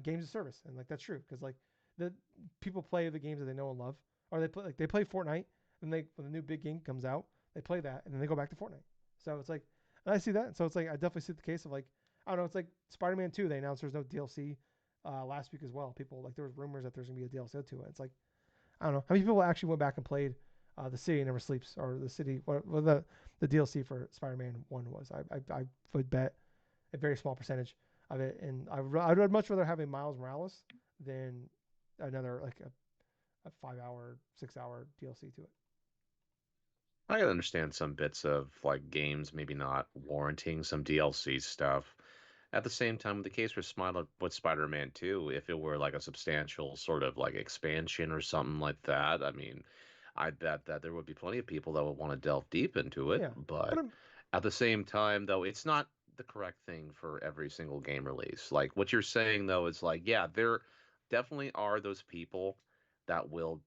Speaker 1: games of service, and like that's true because like the people play the games that they know and love, or they play Fortnite, and when the new big game comes out, they play that, and then they go back to Fortnite. So it's like, and I see that. So it's like I definitely see the case of like I don't know. It's like Spider-Man 2. They announced there's no DLC last week as well. People like there was rumors that there's gonna be a DLC to it. It's like I don't know how many people actually went back and played the City Never Sleeps or the City what the DLC for Spider-Man 1 was. I would bet a very small percentage of it, and I'd much rather have a Miles Morales than another like a 5 hour 6 hour DLC to it.
Speaker 2: I can understand some bits of like games maybe not warranting some DLC stuff. At the same time, with the case with Spider-Man 2, if it were like a substantial sort of like expansion or something like that, I mean, I bet that there would be plenty of people that would want to delve deep into it.
Speaker 1: Yeah, but
Speaker 2: But At the same time, though, it's not the correct thing for every single game release. Like what you're saying, though, is like, yeah, there definitely are those people that will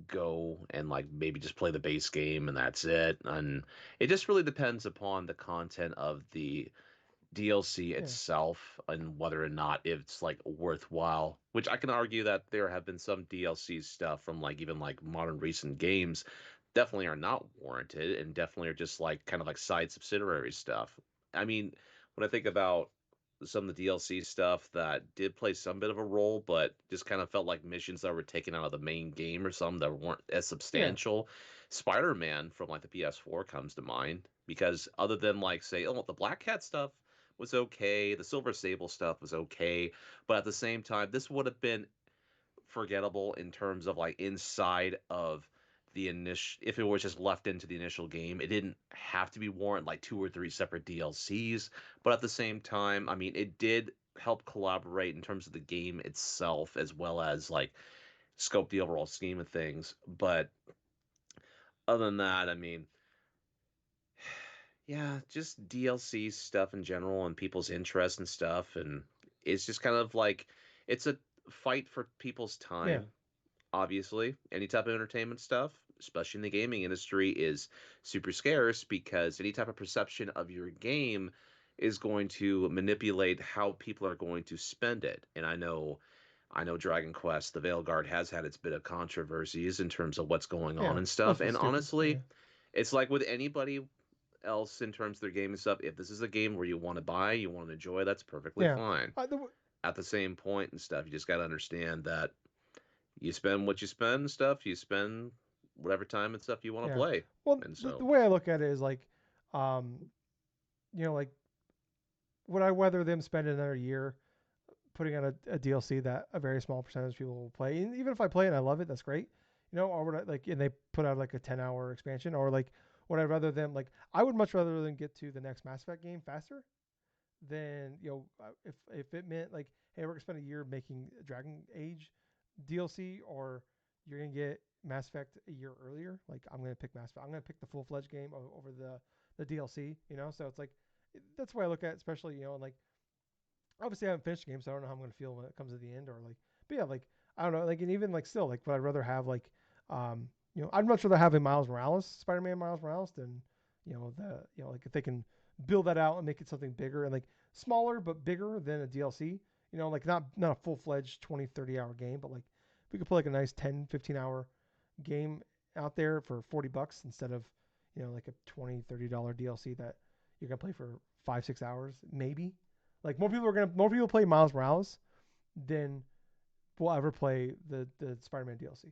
Speaker 2: go and like maybe just play the base game and that's it. And it just really depends upon the content of the DLC
Speaker 1: Yeah,
Speaker 2: itself and whether or not it's like worthwhile. Which I can argue that there have been some DLC stuff from like even like modern recent games definitely are not warranted and definitely are just like kind of like side subsidiary stuff. I mean, when I think about some of the DLC stuff that did play some bit of a role, but just kind of felt like missions that were taken out of the main game or some that weren't as
Speaker 1: yeah,
Speaker 2: substantial. Spider-Man from like the PS4 comes to mind because other than like say, oh, the Black Cat stuff was okay, the Silver Sable stuff was okay, but at the same time, this would have been forgettable in terms of like inside of the initial if it was just left into the initial game. It didn't have to be warrant like 2 or 3 separate DLCs, but at the same time, I mean, it did help collaborate in terms of the game itself as well as like scope the overall scheme of things. But other than that, I mean, yeah, just DLC stuff in general and people's interest and stuff, and it's just kind of like it's a fight for people's
Speaker 1: yeah,
Speaker 2: time. Obviously, any type of entertainment stuff, especially in the gaming industry, is super scarce because any type of perception of your game is going to manipulate how people are going to spend it. And I know Dragon Quest, the Veilguard has had its bit of controversies in terms of what's going on
Speaker 1: yeah.
Speaker 2: and stuff.
Speaker 1: Mostly
Speaker 2: And
Speaker 1: stupid. Yeah,
Speaker 2: honestly, it's like with anybody else in terms of their gaming stuff, if this is a game where you want to buy, you want to enjoy, that's perfectly
Speaker 1: yeah.
Speaker 2: fine.
Speaker 1: The,
Speaker 2: At the same point and stuff, you just got to understand that you spend what you spend and stuff. You spend whatever time and stuff you want to
Speaker 1: yeah.
Speaker 2: play.
Speaker 1: Well,
Speaker 2: And
Speaker 1: the
Speaker 2: so,
Speaker 1: way I look at it is like, um, like would I rather them spend another year putting out a DLC that a very small percentage of people will play. And even if I play it and I love it, that's great. Or would I like and they put out like a 10-hour expansion, or like would I rather them like I would much rather them get to the next Mass Effect game faster than if it meant like, hey, we're gonna spend a year making Dragon Age DLC, or you're gonna get Mass Effect a year earlier. Like I'm gonna pick Mass Effect. I'm gonna pick the full fledged game over the DLC. So it's like that's the way I look at it, especially and like obviously I haven't finished the game, so I don't know how I'm gonna feel when it comes to the end, or like, but yeah, like I don't know, like, and even like still, like, would I rather have like, I'd much rather have a Miles Morales, Spider-Man Miles Morales, than like if they can build that out and make it something bigger and like smaller but bigger than a DLC, like not a full-fledged 20-30 hour game, but like we could put like a nice 10-15 hour game out there for $40 instead of like a $20-30 DLC that you're gonna play for 5-6 hours maybe. Like more people play Miles Morales than will ever play the Spider-Man DLC.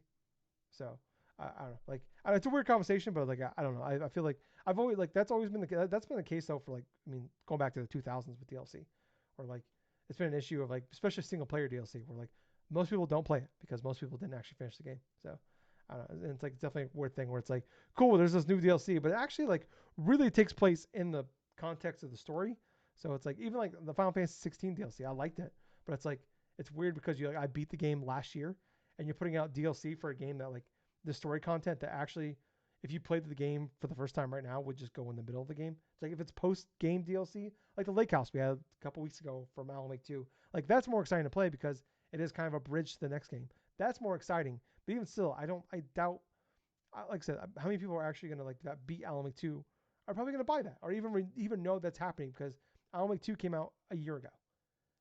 Speaker 1: So I don't know. Like it's a weird conversation, but like I don't know. I feel like I've always like that's been the case though for like going back to the 2000s with DLC, or like it's been an issue of like especially single player DLC where like most people don't play it because most people didn't actually finish the game. So I don't know. And it's like definitely a weird thing where it's like cool, there's this new DLC, but it actually like really takes place in the context of the story. So it's like even like the Final Fantasy 16 DLC, I liked it, but it's like it's weird because I beat the game last year, and you're putting out DLC for a game that like the story content that actually, if you played the game for the first time right now, would just go in the middle of the game. It's like if it's post game DLC, like the Lake House we had a couple weeks ago from Alan Wake 2, like that's more exciting to play because it is kind of a bridge to the next game. That's more exciting. But even still, I doubt, like I said, how many people are actually going to like that beat Alan Wake 2 are probably going to buy that or even know that's happening because Alan Wake 2 came out a year ago.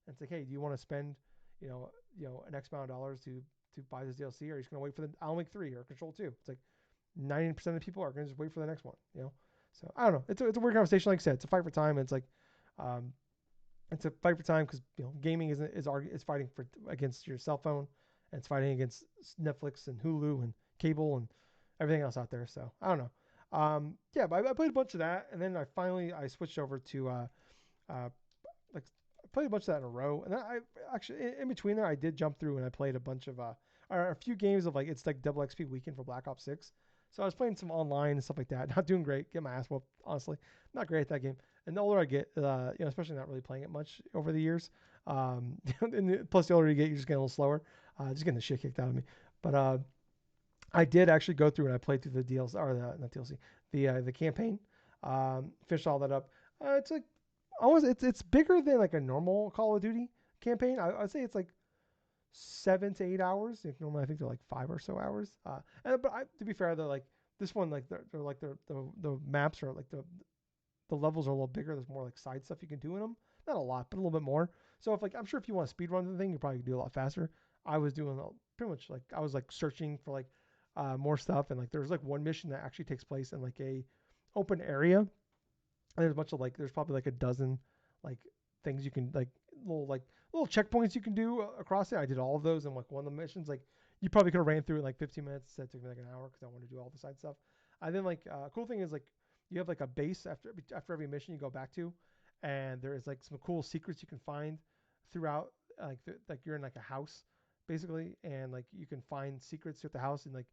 Speaker 1: And it's like, hey, do you want to spend, an X amount of dollars to buy this DLC, or are you just going to wait for the Alan Wake 3 or Control 2? It's like 90% of people are going to just wait for the next one. So I don't know. It's a weird conversation. Like I said, it's a fight for time. And it's like, um, it's a fight for time because gaming is fighting for against your cell phone, and it's fighting against Netflix and Hulu and cable and everything else out there. So I don't know. Yeah, but I played a bunch of that, and then I switched over to uh, like I played a bunch of that in a row, and then I actually in between there I did jump through and I played a bunch of or a few games of like it's like double XP weekend for Black Ops 6. So I was playing some online and stuff like that. Not doing great, get my ass whooped. Honestly, not great at that game. And the older I get, especially not really playing it much over the years. Plus the older you get, you're just getting a little slower. Just getting the shit kicked out of me. But I did actually go through and I played through the DLC or the not DLC, the campaign. Finished all that up. It's like almost it's bigger than like a normal Call of Duty campaign. I'd say it's like 7 to 8 hours. If normally I think they're like 5 or so hours. To be fair, they're like this one like they're like the maps are like the levels are a little bigger. There's more like side stuff you can do in them. Not a lot, but a little bit more. So if like I'm sure if you want to speed run the thing, you probably could do a lot faster. I was doing pretty much like I was like searching for like more stuff, and like there's like one mission that actually takes place in like a open area. And there's a bunch of like there's probably like a dozen like things you can like little checkpoints you can do across it. I did all of those in like one of the missions. Like you probably could have ran through it in like 15 minutes. Instead, it took me like an hour because I wanted to do all the side stuff. And then like cool thing is like you have like a base after every mission you go back to, and there is like some cool secrets you can find throughout. Like you're in like a house basically, and like you can find secrets throughout the house, and like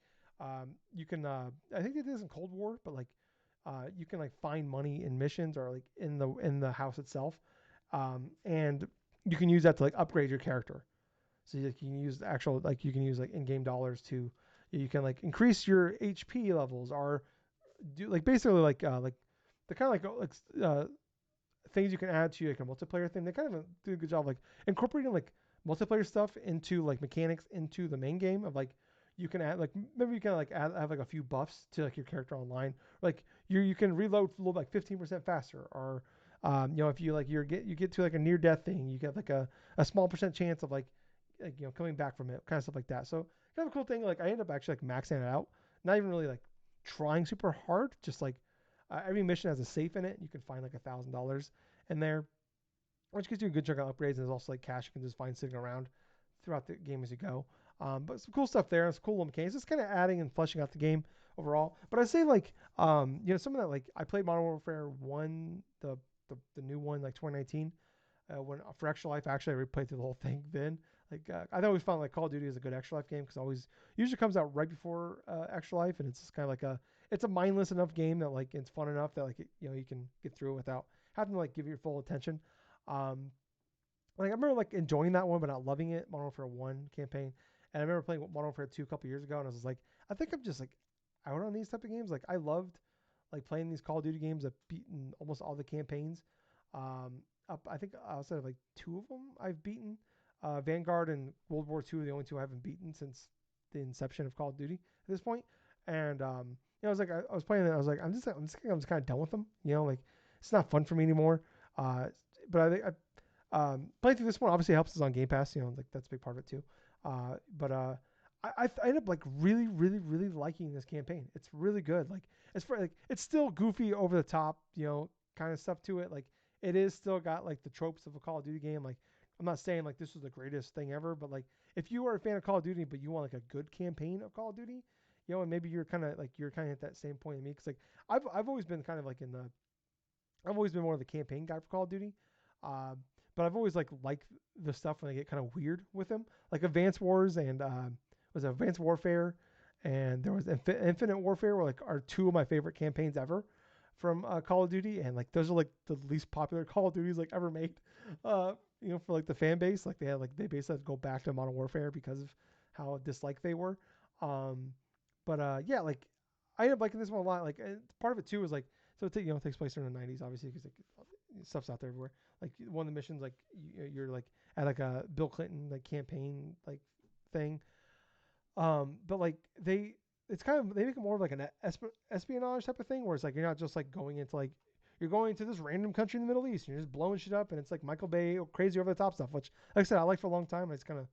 Speaker 1: you can I think it is in Cold War, but like you can like find money in missions or like in the house itself, and you can use that to like upgrade your character. So you can use actual like you can use like in-game dollars to you can like increase your HP levels or do like basically like the kind of things you can add to like a multiplayer thing. They kind of do a good job like incorporating like multiplayer stuff into like mechanics into the main game of like you can add like maybe you can like have like a few buffs to like your character online. Like you can reload like 15% faster or if you like you get to like a near death thing, you get like a small percent chance of like coming back from it, kind of stuff like that. So kind of a cool thing. Like I ended up actually like maxing it out, not even really like trying super hard, just like every mission has a safe in it. You can find like $1,000 in there, which gives you a good chunk of upgrades. And there's also like cash you can just find sitting around throughout the game as you go. But some cool stuff there. It's cool little mechanics. It's kind of adding and fleshing out the game overall. But I'd say like some of that like I played Modern Warfare 1, the new one like 2019. When for Extra Life, actually I replayed through the whole thing then. Like I always found like Call of Duty is a good Extra Life game because always usually comes out right before Extra Life, and it's just kind of like it's a mindless enough game that like it's fun enough that like you can get through it without having to like give your full attention. Like I remember like enjoying that one but not loving it, Modern Warfare 1 campaign. And I remember playing Modern Warfare 2 a couple years ago, and I was like, I think I'm just like out on these type of games. Like I loved like playing these Call of Duty games. I've beaten almost all the campaigns. I think outside of like two of them I've beaten. Vanguard and World War II are the only two I haven't beaten since the inception of Call of Duty at this point. And I was like, I was playing it. I was like, I'm just kind of done with them. Like it's not fun for me anymore. But I think playing through this one obviously helps us on Game Pass. Like that's a big part of it too. I ended up like really, really, really liking this campaign. It's really good. Like it's still goofy, over the top, kind of stuff to it. Like it is still got like the tropes of a Call of Duty game. Like I'm not saying like this is the greatest thing ever, but like if you are a fan of Call of Duty, but you want like a good campaign of Call of Duty, and maybe you're kind of at that same point in me, because like I've always been kind of like I've always been more of the campaign guy for Call of Duty, but I've always liked the stuff when they get kind of weird with them, like Advanced Wars and was it Advanced Warfare, and there was Infinite Warfare, were like are two of my favorite campaigns ever from Call of Duty, and like those are like the least popular Call of Duties like ever made. For like the fan base, like they basically had to go back to Modern Warfare because of how disliked they were. Like I ended up liking this one a lot. Like part of it too is like so it takes place during the 90s, obviously, because like stuff's out there everywhere. Like one of the missions, like you're like at like a Bill Clinton like campaign like thing. But like it's kind of they make it more of like an espionage type of thing, where it's like you're not just like going into like you're going to this random country in the Middle East and you're just blowing shit up, and it's like Michael Bay crazy over the top stuff, which like I said I liked for a long time. And it's kind of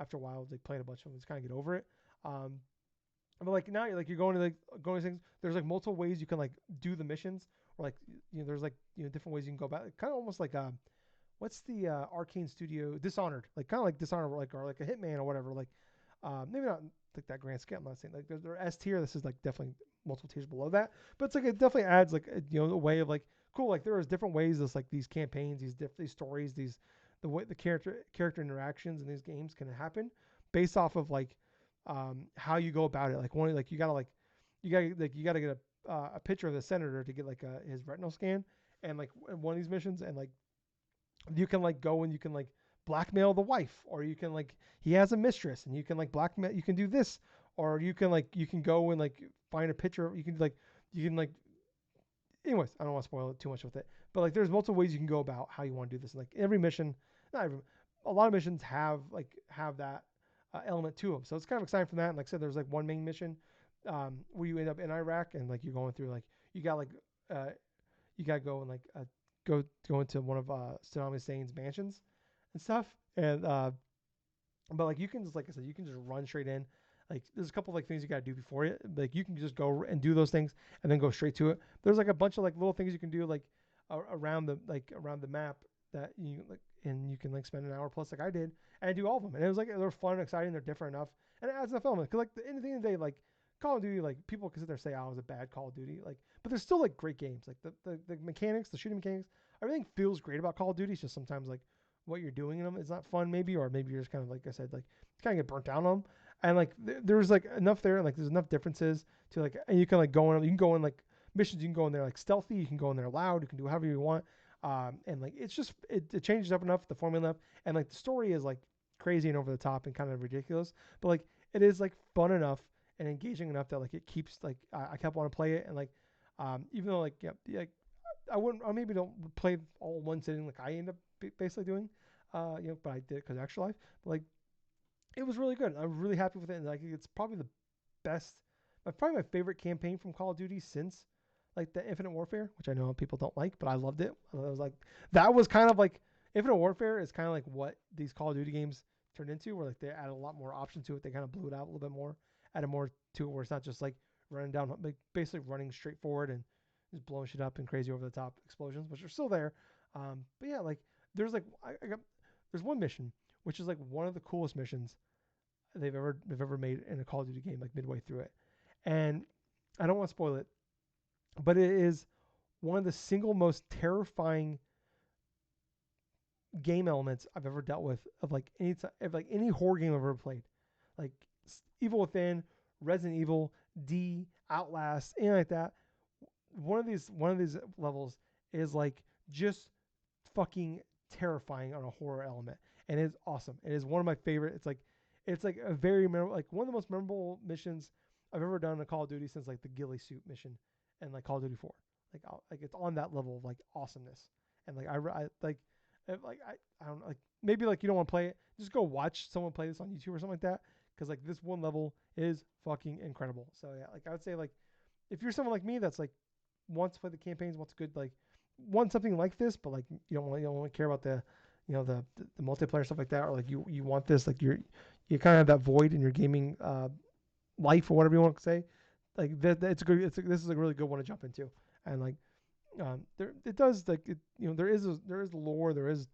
Speaker 1: after a while like playing a bunch of them, just kind of get over it. But like now you're going to things. There's like multiple ways you can like do the missions, or like there's like different ways you can go about it. Kind of almost like what's the Arcane Studio Dishonored, like kind of like Dishonored, or like a Hitman or whatever. Like maybe not like that grand scale. I'm not saying like they're S tier. This is like definitely multiple tiers below that. But it's like it definitely adds like a way of like cool. Like there is different ways as like these campaigns, these stories, the way the character interactions in these games can happen based off of like how you go about it. Like one like you gotta get a picture of the senator to get like his retinal scan, and like one of these missions, and like you can like go and you can like blackmail the wife, or you can like he has a mistress and you can like blackmail, you can do this, or you can go and like find a picture, you can like anyways, I don't want to spoil it too much with it, but like there's multiple ways you can go about how you want to do this. And like every mission, not every, a lot of missions have that element to them. So it's kind of exciting from that. And like I said, there's like one main mission where you end up in Iraq and like you're going through like you got like you got to go and like go into one of Saddam Hussein's mansions and stuff. And but like you can just like I said, you can just run straight in. Like there's a couple of like things you gotta do before it. Like you can just go and do those things and then go straight to it. There's like a bunch of like little things you can do like around the map that you like, and you can like spend an hour plus like I did and do all of them. And it was like they're fun, exciting, they're different enough, and it adds enough element. Cause like in the end of the day, like Call of Duty, like people can sit there and say, "Oh, it was a bad Call of Duty," like, but there's still like great games. Like the mechanics, the shooting mechanics, everything feels great about Call of Duty. It's just sometimes like what you're doing in them is not fun, maybe, or maybe you're just kind of like I said, like kind of get burnt down on them. And like there's like enough there, like there's enough differences to like, and you can like go in, you can go in like missions, you can go in there like stealthy, you can go in there loud, you can do however you want, and like it's just it changes up enough the formula enough, and like the story is like crazy and over the top and kind of ridiculous, but like it is like fun enough and engaging enough that like it keeps like I kept wanting to play it, and like even though like yeah like I maybe don't play all in one sitting like I end up basically doing, but I did because Extra Life, but like it was really good. I'm really happy with it, and like it's probably the best, probably my favorite campaign from Call of Duty since like the Infinite Warfare, which I know people don't like, but I loved it. I was like, that was kind of like Infinite Warfare is kind of like what these Call of Duty games turned into, where like they added a lot more options to it. They kind of blew it out a little bit more, added more to it, where it's not just like running down, like basically running straight forward and just blowing shit up and crazy over the top explosions, which are still there. But yeah, like there's like there's one mission which is like one of the coolest missions they've ever made in a Call of Duty game, like midway through it. And I don't want to spoil it, but it is one of the single most terrifying game elements I've ever dealt with of like any horror game I've ever played. Like Evil Within, Resident Evil, D, Outlast, anything like that. One of these levels is like just fucking terrifying on a horror element, and it's awesome. It is one of my favorite. It's like a very like one of the most memorable missions I've ever done in Call of Duty since like the ghillie suit mission and like Call of Duty 4. Like it's on that level of like awesomeness, and like I like I don't know, like maybe like you don't want to play it, just go watch someone play this on YouTube or something like that, because like this one level is fucking incredible. So yeah, like I would say like if you're someone like me that's like wants to play the campaigns, wants good like want something like this, but like you don't want to care about the the multiplayer stuff like that, or like you want this like you kind of have that void in your gaming life or whatever you want to say. Like it's a good this is a really good one to jump into, and like there it does like it, there is lore, there is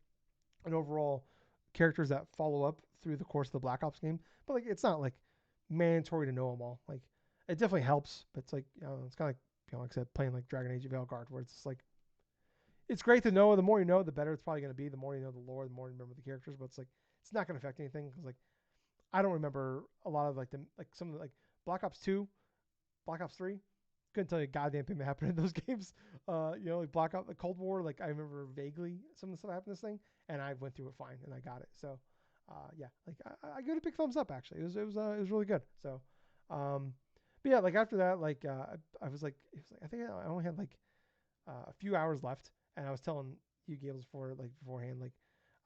Speaker 1: an overall characters that follow up through the course of the Black Ops game, but like it's not like mandatory to know them all. Like it definitely helps, but it's like it's kind of like like I said, playing like Dragon Age of Veilguard, where it's just like it's great to know. The more you know, the better it's probably going to be. The more you know the lore, the more you remember the characters. But it's like it's not going to affect anything because like I don't remember a lot of like some of the like Black Ops 2, Black Ops 3. Couldn't tell you a goddamn thing that happened in those games. Like Black Ops, like Cold War. Like I remember vaguely some of the stuff that happened in this thing, and I went through it fine and I got it. So yeah, like I give it a big thumbs up actually. It was really good. So but yeah, like after that, like I was like I think I only had like a few hours left, and I was telling you Gables beforehand, like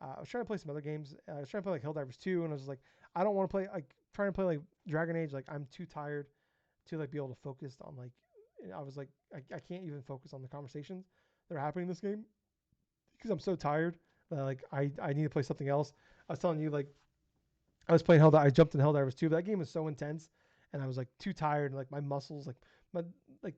Speaker 1: I was trying to play some other games. I was trying to play like Helldivers 2, and I was like, I don't want to play like trying to play like Dragon Age. Like I'm too tired to like be able to focus on like. I was like, I can't even focus on the conversations that are happening in this game because I'm so tired that like I need to play something else. I was telling you like I was playing I jumped in Helldivers 2, but that game was so intense, and I was like too tired, and like my muscles,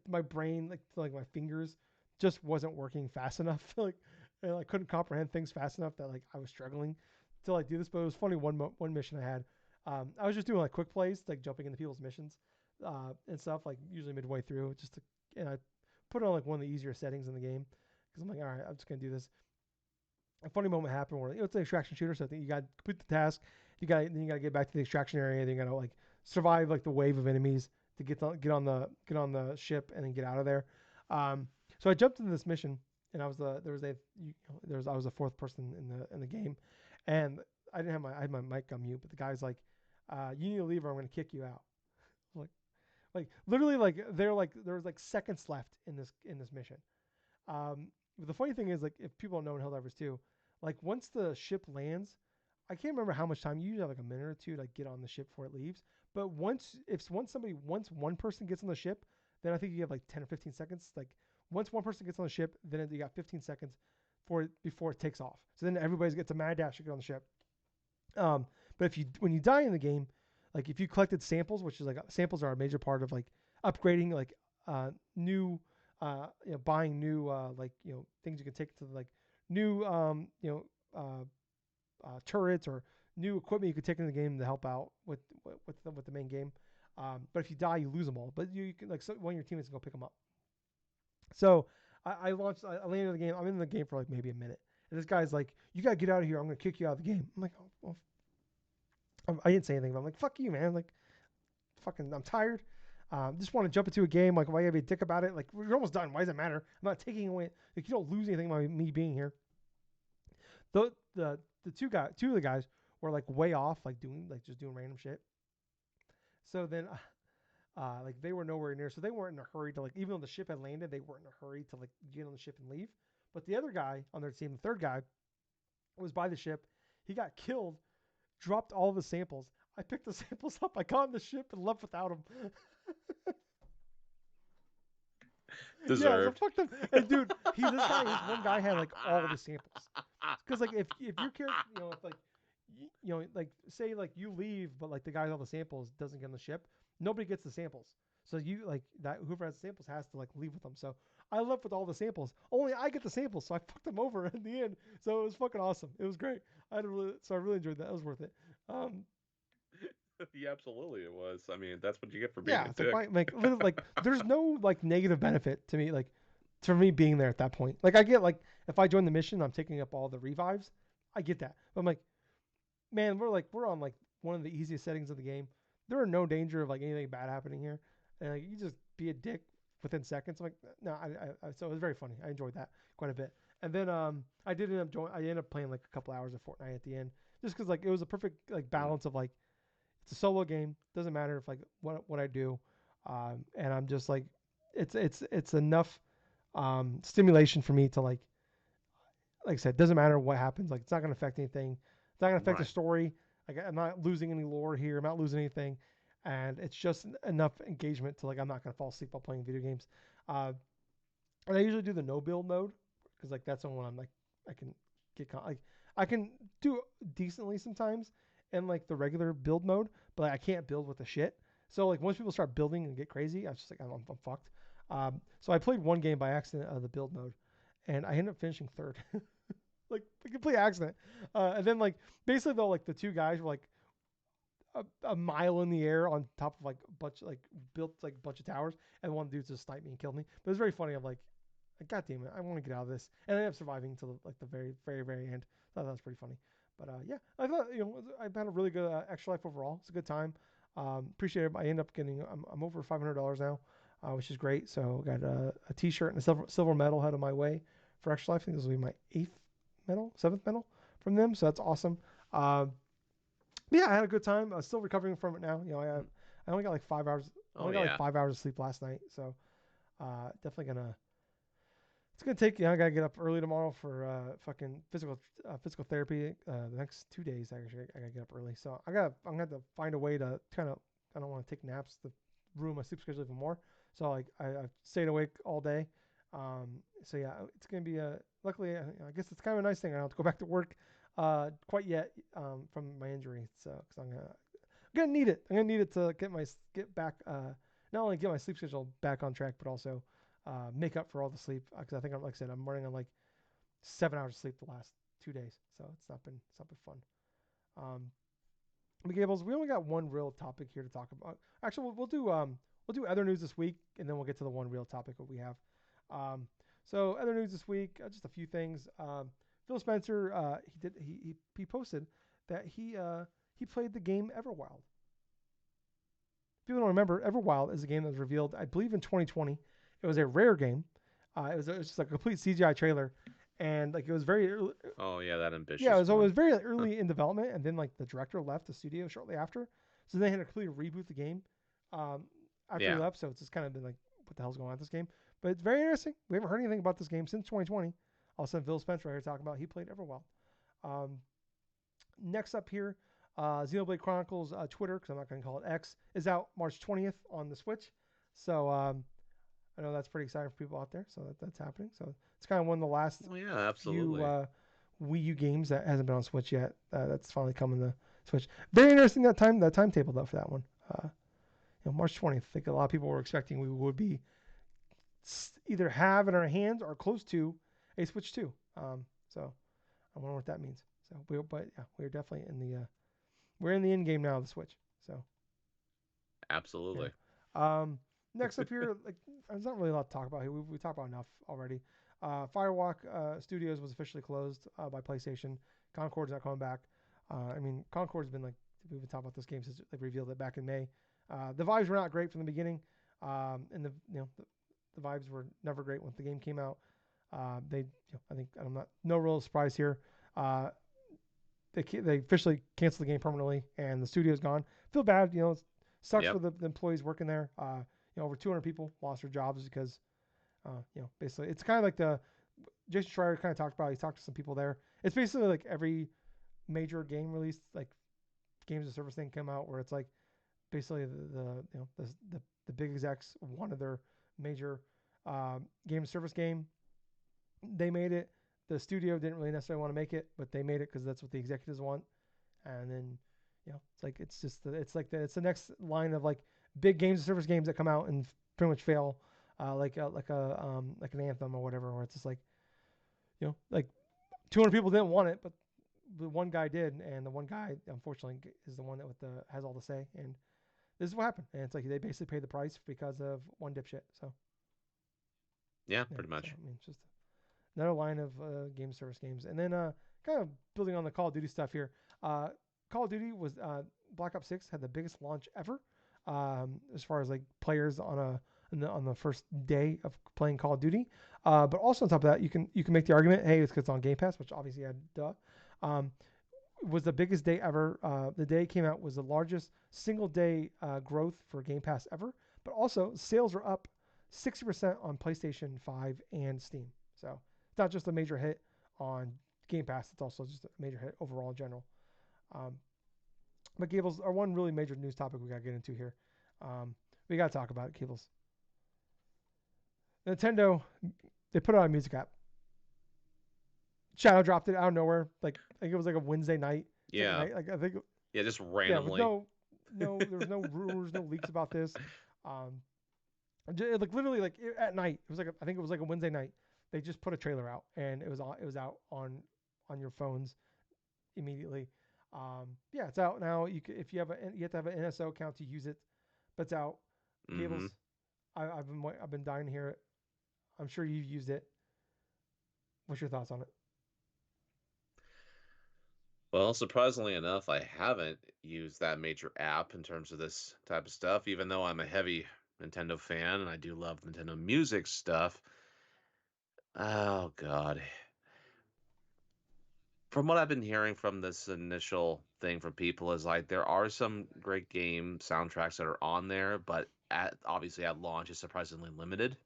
Speaker 1: my brain, like my fingers just wasn't working fast enough. Like, and I couldn't comprehend things fast enough that like I was struggling to like do this. But it was funny. One mission I had, I was just doing like quick plays, like jumping into people's missions, and stuff. Like usually midway through, and I put it on like one of the easier settings in the game because I'm like, all right, I'm just gonna do this. A funny moment happened where it's an extraction shooter, so I think you got to complete the task. You got to get back to the extraction area. Then you got to like survive like the wave of enemies to get on the ship and then get out of there. So I jumped into this mission, and I was the fourth person in the game, and I had my mic on mute, but the guy's like, "You need to leave, or I'm going to kick you out." Like literally, like there was like seconds left in this mission. But the funny thing is, like, if people don't know in Helldivers 2, like once the ship lands, I can't remember how much time. You usually have like a minute or two to like get on the ship before it leaves. But once one person gets on the ship, then I think you have like 10 or 15 seconds. Like once one person gets on the ship, then you got 15 seconds before it takes off. So then everybody gets a mad dash to get on the ship. But when you die in the game, like if you collected samples, which is like samples are a major part of like upgrading, like new, buying new like things you can take to like new turrets or new equipment you could take in the game to help out with the main game. But if you die, you lose them all. But you can one of your teammates can go pick them up. So I landed the game. I'm in the game for like maybe a minute, and this guy's like, "You gotta get out of here. I'm gonna kick you out of the game." I'm like, "Oh, well." I didn't say anything, but I'm like, "Fuck you, man!" Like, fucking, I'm tired. Just want to jump into a game. Like, why you be a dick about it? Like, we're almost done. Why does it matter? I'm not taking away. Like, you don't lose anything by me being here. The two of the guys were like way off, like just doing random shit. So then, like they were nowhere near, so they weren't in a hurry to like, even though the ship had landed, they weren't in a hurry to like get on the ship and leave. But the other guy on their team, the third guy, was by the ship. He got killed, dropped all of his samples. I picked the samples up. I got on the ship and left without them.
Speaker 2: Deserved.
Speaker 1: Yeah, so fuck them. And dude, one guy had like all the samples. Because like if your character, if like like say like you leave, but like the guy with all the samples doesn't get on the ship, nobody gets the samples. So you like that whoever has the samples has to like leave with them. So I left with all the samples. Only I get the samples, so I fucked them over in the end. So it was fucking awesome. It was great. I really enjoyed that. It was worth it.
Speaker 2: Yeah, absolutely it was. I mean, that's what you get for being a
Speaker 1: It's
Speaker 2: dick.
Speaker 1: like literally, like there's no like negative benefit to me, like to me being there at that point. Like I get like if I join the mission, I'm taking up all the revives. I get that. But I'm like, man, we're on like one of the easiest settings of the game. There are no danger of like anything bad happening here, and like you just be a dick within seconds. I'm like, no, so it was very funny. I enjoyed that quite a bit. And then I ended up playing like a couple hours of Fortnite at the end, just because like it was a perfect like balance of like it's a solo game. Doesn't matter if like what I do, and I'm just like it's enough stimulation for me to like I said, doesn't matter what happens. Like it's not gonna affect anything. It's not gonna affect the story. Like I'm not losing any lore here. I'm not losing anything, and it's just enough engagement to like I'm not gonna fall asleep while playing video games. And I usually do the no build mode because like that's the one I'm like I can like I can do decently sometimes in like the regular build mode, but like, I can't build with the shit. So like once people start building and get crazy, I was just like I'm fucked. So I played one game by accident of the build mode, and I ended up finishing third. Like a complete accident. And then like basically though like the two guys were like a mile in the air on top of like a bunch like built like a bunch of towers, and one dude just sniped me and killed me. But it was very funny. I'm like, God damn it, I want to get out of this. And I ended up surviving until like the very, very, very end. I thought that was pretty funny. But yeah, I thought I've had a really good extra life overall. It's a good time. Appreciate it. I end up getting I'm over $500 now, which is great. So got a T-shirt and a silver medal headed my way for extra life. I think this will be my seventh medal from them. So that's awesome. Yeah, I had a good time. I'm still recovering from it now. I only got like 5 hours. Like 5 hours of sleep last night. So definitely gonna. It's gonna take. I gotta get up early tomorrow for fucking physical therapy. The next 2 days, actually, I gotta get up early. So I'm gonna have to find a way to kind of. I don't want to take naps to ruin my sleep schedule even more. So like I've stayed awake all day. So yeah, it's gonna be a. Luckily, I guess it's kind of a nice thing. I don't have to go back to work quite yet from my injury. So because I'm gonna need it. I'm gonna need it to get back. Not only get my sleep schedule back on track, but also make up for all the sleep. Because I think, like I said, I'm running on like 7 hours of sleep the last 2 days. So it's not been fun. But Gables, we only got one real topic here to talk about. Actually, we'll do other news this week, and then we'll get to the one real topic that we have. So other news this week, just a few things. Phil Spencer, he posted that he played the game Everwild. People don't remember, Everwild is a game that was revealed, I believe, in 2020. It was a rare game. It was just like a complete CGI trailer, and like it was very early.
Speaker 2: Oh yeah, that ambitious.
Speaker 1: Yeah, it was very early in development, and then like the director left the studio shortly after, so they had to completely reboot the game after he left. So it's just kind of been like, what the hell's going on with this game? But it's very interesting. We haven't heard anything about this game since 2020. All of a sudden, Phil Spencer right here talking about he played Everwild. Next up here, Xenoblade Chronicles Twitter, because I'm not going to call it X, is out March 20th on the Switch. So I know that's pretty exciting for people out there. So that's happening. So it's kind of one of the last
Speaker 2: absolutely.
Speaker 1: few Wii U games that hasn't been on Switch yet. That's finally coming to Switch. Very interesting that timetable though for that one. March 20th. I think a lot of people were expecting we would be either have in our hands or close to a Switch 2. So I wonder what that means. So we're definitely in the we're in the end game now of the Switch. So
Speaker 2: absolutely.
Speaker 1: Yeah. Next up here, like there's not really a lot to talk about here. We talked about enough already. Firewalk Studios was officially closed by PlayStation. Concord's not coming back. I mean, Concord's been like we've been talking about this game since they revealed it back in May. The vibes were not great from the beginning, and the vibes were never great when the game came out. I think no real surprise here. They officially canceled the game permanently, and the studio's gone. Feel bad, it sucks for the employees working there. Over 200 people lost their jobs because, basically it's kind of like the Jason Schreier kind of talked about. He talked to some people there. It's basically like every major game release, like games of service thing came out where it's like basically the big execs wanted their major game of service game. They made it. The studio didn't really necessarily want to make it, but they made it because that's what the executives want. And then, it's the next line of like big games of service games that come out and pretty much fail, like an Anthem or whatever, where it's just like, like 200 people didn't want it, but the one guy did, and the one guy unfortunately is the one that has all the say. And this is what happened. And it's like they basically paid the price because of one dipshit. So
Speaker 2: yeah, pretty much.
Speaker 1: So, I mean, it's just another line of game service games. And then kind of building on the Call of Duty stuff here. Call of Duty was Black Ops 6 had the biggest launch ever as far as like players on the first day of playing Call of Duty. But also on top of that, you can make the argument, hey, it's because it's on Game Pass, which obviously was the biggest day ever. The day it came out was the largest single day growth for Game Pass ever. But also sales were up 60% on PlayStation 5 and Steam. So it's not just a major hit on Game Pass, it's also just a major hit overall in general. But Gables, our one really major news topic we got to get into here. We got to talk about it, Gables. Nintendo, they put out a music app. Shadow dropped it out of nowhere. Like I think it was like a Wednesday night.
Speaker 2: Yeah.
Speaker 1: Like I think.
Speaker 2: Yeah, just randomly.
Speaker 1: Yeah, there was no rumors, no leaks about this. Like literally like at night. It was like I think it was like a Wednesday night. They just put a trailer out and it was out on your phones immediately. Yeah, it's out now. You have to have an NSO account to use it, but it's out. Gables, I've been dying to hear it. I'm sure you've used it. What's your thoughts on it?
Speaker 2: Well, surprisingly enough, I haven't used that major app in terms of this type of stuff, even though I'm a heavy Nintendo fan and I do love Nintendo music stuff. Oh, God. From what I've been hearing from this initial thing from people is like there are some great game soundtracks that are on there, but obviously at launch is surprisingly limited,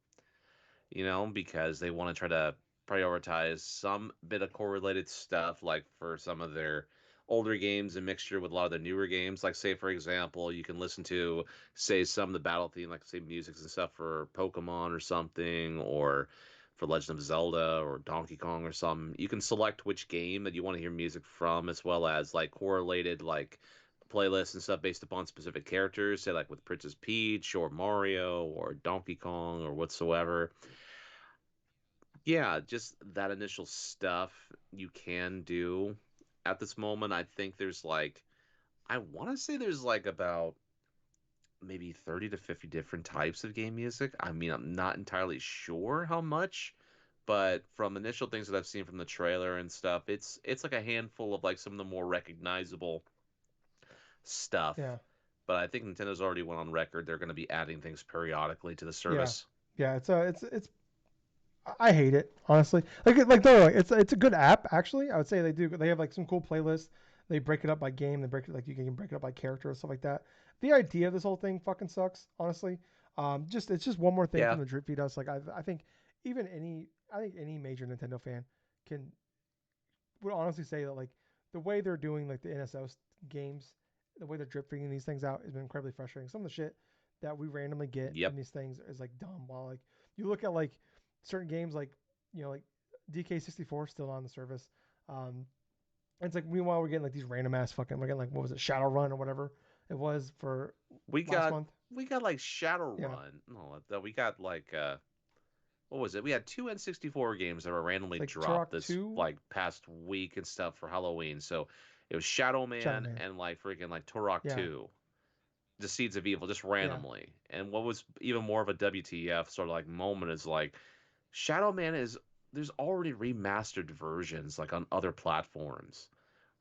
Speaker 2: because they want to try to prioritize some bit of correlated stuff, like for some of their older games and mixture with a lot of the newer games. Like, say, for example, you can listen to, say, some of the battle theme, like, say, music and stuff for Pokemon or something, or for Legend of Zelda or Donkey Kong or something. You can select which game that you want to hear music from, as well as, like, correlated, like, playlists and stuff based upon specific characters, say, like, with Princess Peach or Mario or Donkey Kong or whatsoever. Yeah, just that initial stuff you can do at this moment. I think there's like, I want to say there's like about maybe 30 to 50 different types of game music. I mean, I'm not entirely sure how much, but from initial things that I've seen from the trailer and stuff, it's like a handful of like some of the more recognizable stuff.
Speaker 1: Yeah.
Speaker 2: But I think Nintendo's already went on record they're going to be adding things periodically to the service.
Speaker 1: Yeah, it's I hate it, honestly. It's a good app actually. I would say they have like some cool playlists. They break it up by game. They break it like you can break it up by character and stuff like that. The idea of this whole thing fucking sucks, honestly. It's just one more thing
Speaker 2: Yeah.
Speaker 1: from the drip feed us. Like I think any major Nintendo fan can would honestly say that like the way they're doing like the NSO games, the way they're drip feeding these things out has been incredibly frustrating. Some of the shit that we randomly get
Speaker 2: Yep.
Speaker 1: from these things is like dumb. While like you look at like certain games like like DK64 still on the service. And it's like meanwhile we're getting like these random ass we're getting like what was it Shadowrun or whatever it was for
Speaker 2: We
Speaker 1: last
Speaker 2: got
Speaker 1: month.
Speaker 2: we got like
Speaker 1: Yeah,
Speaker 2: Shadowrun. No, we got like what was it? We had two N64 games that were randomly
Speaker 1: it's like
Speaker 2: dropped
Speaker 1: Turok
Speaker 2: this
Speaker 1: 2,
Speaker 2: like past week and stuff for Halloween. So it was Shadow
Speaker 1: Shadow
Speaker 2: Man
Speaker 1: Man.
Speaker 2: and like freaking like Turok
Speaker 1: Yeah,
Speaker 2: 2. The Seeds of Evil just
Speaker 1: yeah,
Speaker 2: randomly. And what was even more of a WTF sort of like moment is like Shadow Man is there's already remastered versions like on other platforms,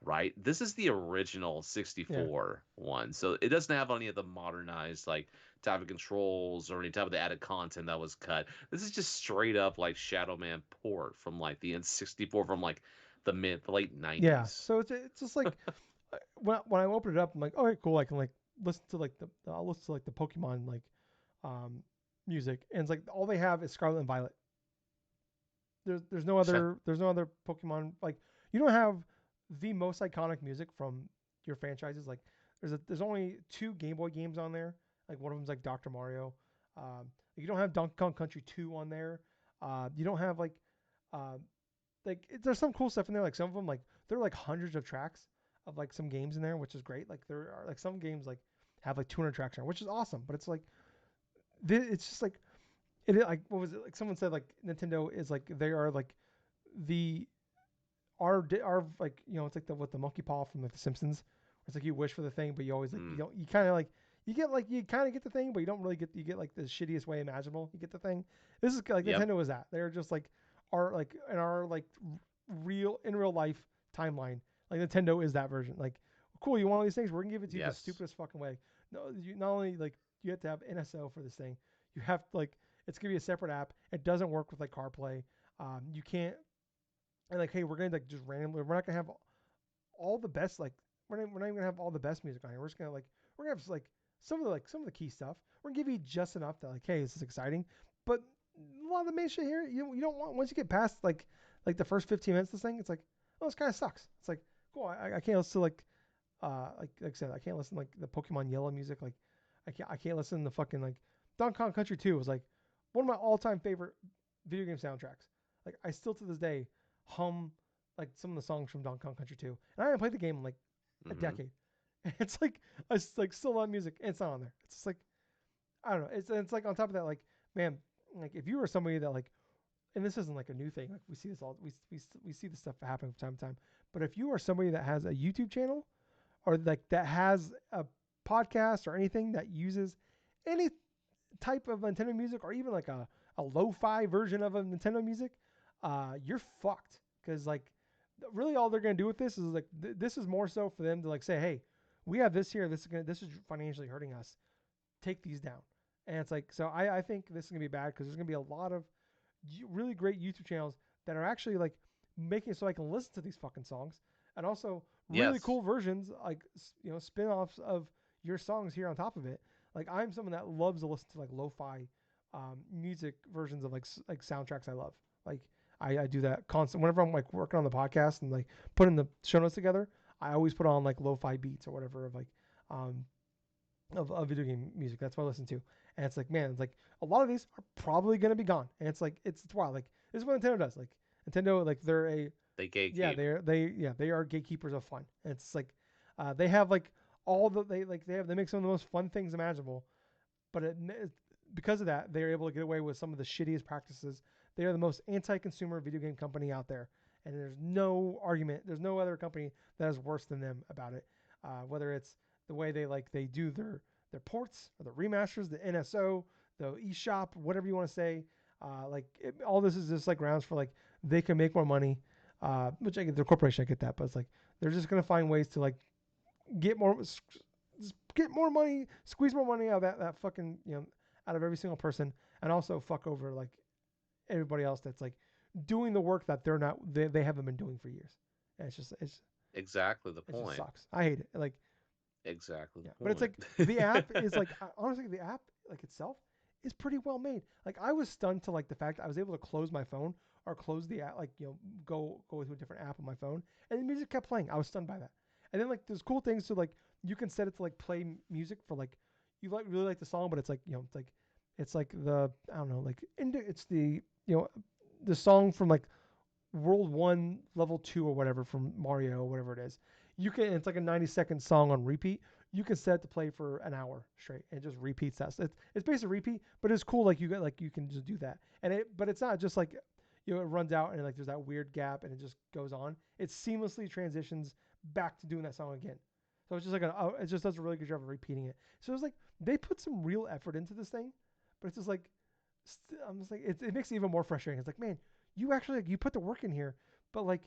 Speaker 2: right? This is the original
Speaker 1: yeah.
Speaker 2: 64 one. So it doesn't have any of the modernized like type of controls or any type of the added content that was cut. This is just straight up like Shadow Man port from like the N64 from like the late
Speaker 1: Yeah,
Speaker 2: 90s.
Speaker 1: so it's just like when I open it up, I'm like, okay, cool. I can like listen to like the I'll listen to like the Pokemon like um music, and it's like all they have is Scarlet and Violet. There's no other Pokemon like you don't have the most iconic music from your franchises. Like there's only two Game Boy games on there. Like one of them's like Dr. Mario. You don't have Donkey Kong Country 2 on there. You don't have uh, there's some cool stuff in there. Like some of them, like there are like hundreds of tracks of like some games in there, which is great. Like there are like some games like have like 200 tracks on, which is awesome. But it's like it's just like like what was it? Like someone said like Nintendo is like they are like the our like it's like the monkey paw from like the Simpsons. It's like you wish for the thing, but you always like you kind of like you kind of get the thing, but you don't really get you get like the shittiest way imaginable. You get the thing. This is like
Speaker 2: Yep.
Speaker 1: Nintendo is that they're just like our like in our like real life timeline. Like Nintendo is that version. Like cool, you want all these things? We're gonna give it to you the
Speaker 2: Yes.
Speaker 1: stupidest fucking way. No, you not only like you have to have NSO for this thing, you have like it's gonna be a separate app. It doesn't work with like CarPlay. You can't and like hey we're gonna like just randomly we're not gonna have all the best like we're not even gonna have all the best music on here. We're just gonna like we're gonna have like some of the key stuff. We're gonna give you just enough that like hey this is exciting, but a lot of the main shit here you don't want once you get past like the first 15 minutes of this thing it's like oh this kind of sucks. It's like cool I can't listen to like I said I can't listen to like the Pokemon Yellow music like I can't listen to fucking like Donkey Kong Country 2 was like one of my all-time favorite video game soundtracks. Like I still to this day hum like some of the songs from Donkey Kong Country 2. And I haven't played the game in like a decade. And it's like I like still love music and it's not on there. It's just like I don't know. It's like on top of that like man like if you were somebody that like and this isn't like a new thing like we see this all we see this stuff happening from time to time. But if you are somebody that has a YouTube channel or like that has a podcast or anything that uses any type of Nintendo music or even like a lo-fi version of a Nintendo music, you're fucked. Because like really all they're gonna do with this is like this is more so for them to like say, hey, we have this here. This is financially hurting us. Take these down. And it's like so I think this is gonna be bad because there's gonna be a lot of really great YouTube channels that are actually like making it so I can listen to these fucking songs and also really
Speaker 2: Yes.
Speaker 1: cool versions like spin-offs of your songs here on top of it. Like I'm someone that loves to listen to like lo-fi music versions of like soundtracks I love. Like I do that constant whenever I'm like working on the podcast and like putting the show notes together. I always put on like lo-fi beats or whatever of like um of video game music. That's what I listen to. And it's like, man, it's like a lot of these are probably gonna be gone. And it's like it's wild. Like this is what Nintendo does. Like Nintendo, like they're a
Speaker 2: They
Speaker 1: yeah,
Speaker 2: gatekeep.
Speaker 1: they are gatekeepers of fun. And it's like they have like all the they make some of the most fun things imaginable. But because of that, they're able to get away with some of the shittiest practices. They are the most anti-consumer video game company out there, and there's no argument. There's no other company that is worse than them about it. Whether it's the way they do their ports or the remasters, the NSO, the eShop, whatever you want to say. All this is just like grounds for like they can make more money, which I get their corporation. I get that, but it's like they're just gonna find ways to like get more get more money, squeeze more money out of that fucking out of every single person, and also fuck over like everybody else that's like doing the work that they haven't been doing for years. And
Speaker 2: Exactly the
Speaker 1: it just
Speaker 2: point.
Speaker 1: sucks. I hate it. Like
Speaker 2: Exactly
Speaker 1: yeah,
Speaker 2: the
Speaker 1: but it's
Speaker 2: point.
Speaker 1: like the app is like honestly the app like itself is pretty well made. Like I was stunned to like the fact I was able to close my phone or close the app, like go to a different app on my phone, and the music kept playing. I was stunned by that. And then like there's cool things to like you can set it to like play music for like you like really like the song, but it's like it's like the I don't know like it's the the song from like World 1, Level 2 or whatever from Mario or whatever it is. You can it's like a 90-second song on repeat. You can set it to play for an hour straight and it just repeats that. So it's basically repeat, but it's cool like you can just do that. But it's not just like it runs out and like there's that weird gap and it just goes on. It seamlessly transitions back to doing that song again. So it's just like it just does a really good job of repeating it. So it's like they put some real effort into this thing, but it's just like I'm just like it makes it even more frustrating. It's like, man, you actually like, you put the work in here, but like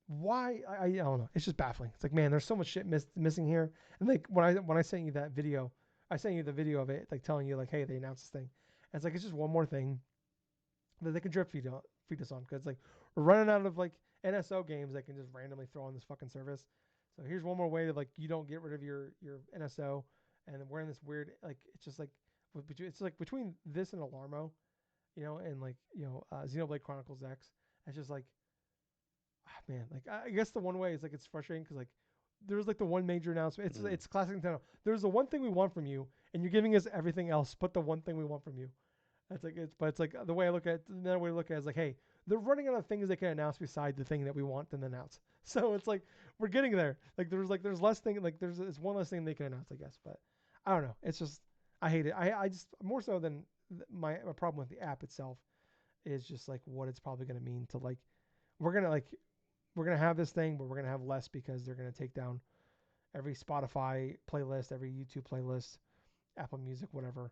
Speaker 1: why I don't know. It's just baffling. It's like, man, there's so much shit missing here. And like when I sent you that video, I sent you the video of it, like telling you like, hey, they announced this thing. And it's like it's just one more thing that they can feed us on because like we're running out of like NSO games that can just randomly throw on this fucking service. So here's one more way to like you don't get rid of your NSO, and we're in this weird like it's just like it's like between this and Alarmo, and like Xenoblade Chronicles X. It's just like man, like I guess the one way is like it's frustrating because like there's like the one major announcement. It's classic Nintendo. There's the one thing we want from you, and you're giving us everything else but the one thing we want from you. It's like the way I look at it, the way I look at it is like, hey, they're running out of things they can announce beside the thing that we want them to announce. So it's like we're getting there. There's less thing like it's one less thing they can announce, I guess. But I don't know. It's just I hate it. I just more so than my problem with the app itself is just like what it's probably gonna mean to like we're gonna have this thing, but we're gonna have less because they're gonna take down every Spotify playlist, every YouTube playlist, Apple Music, whatever,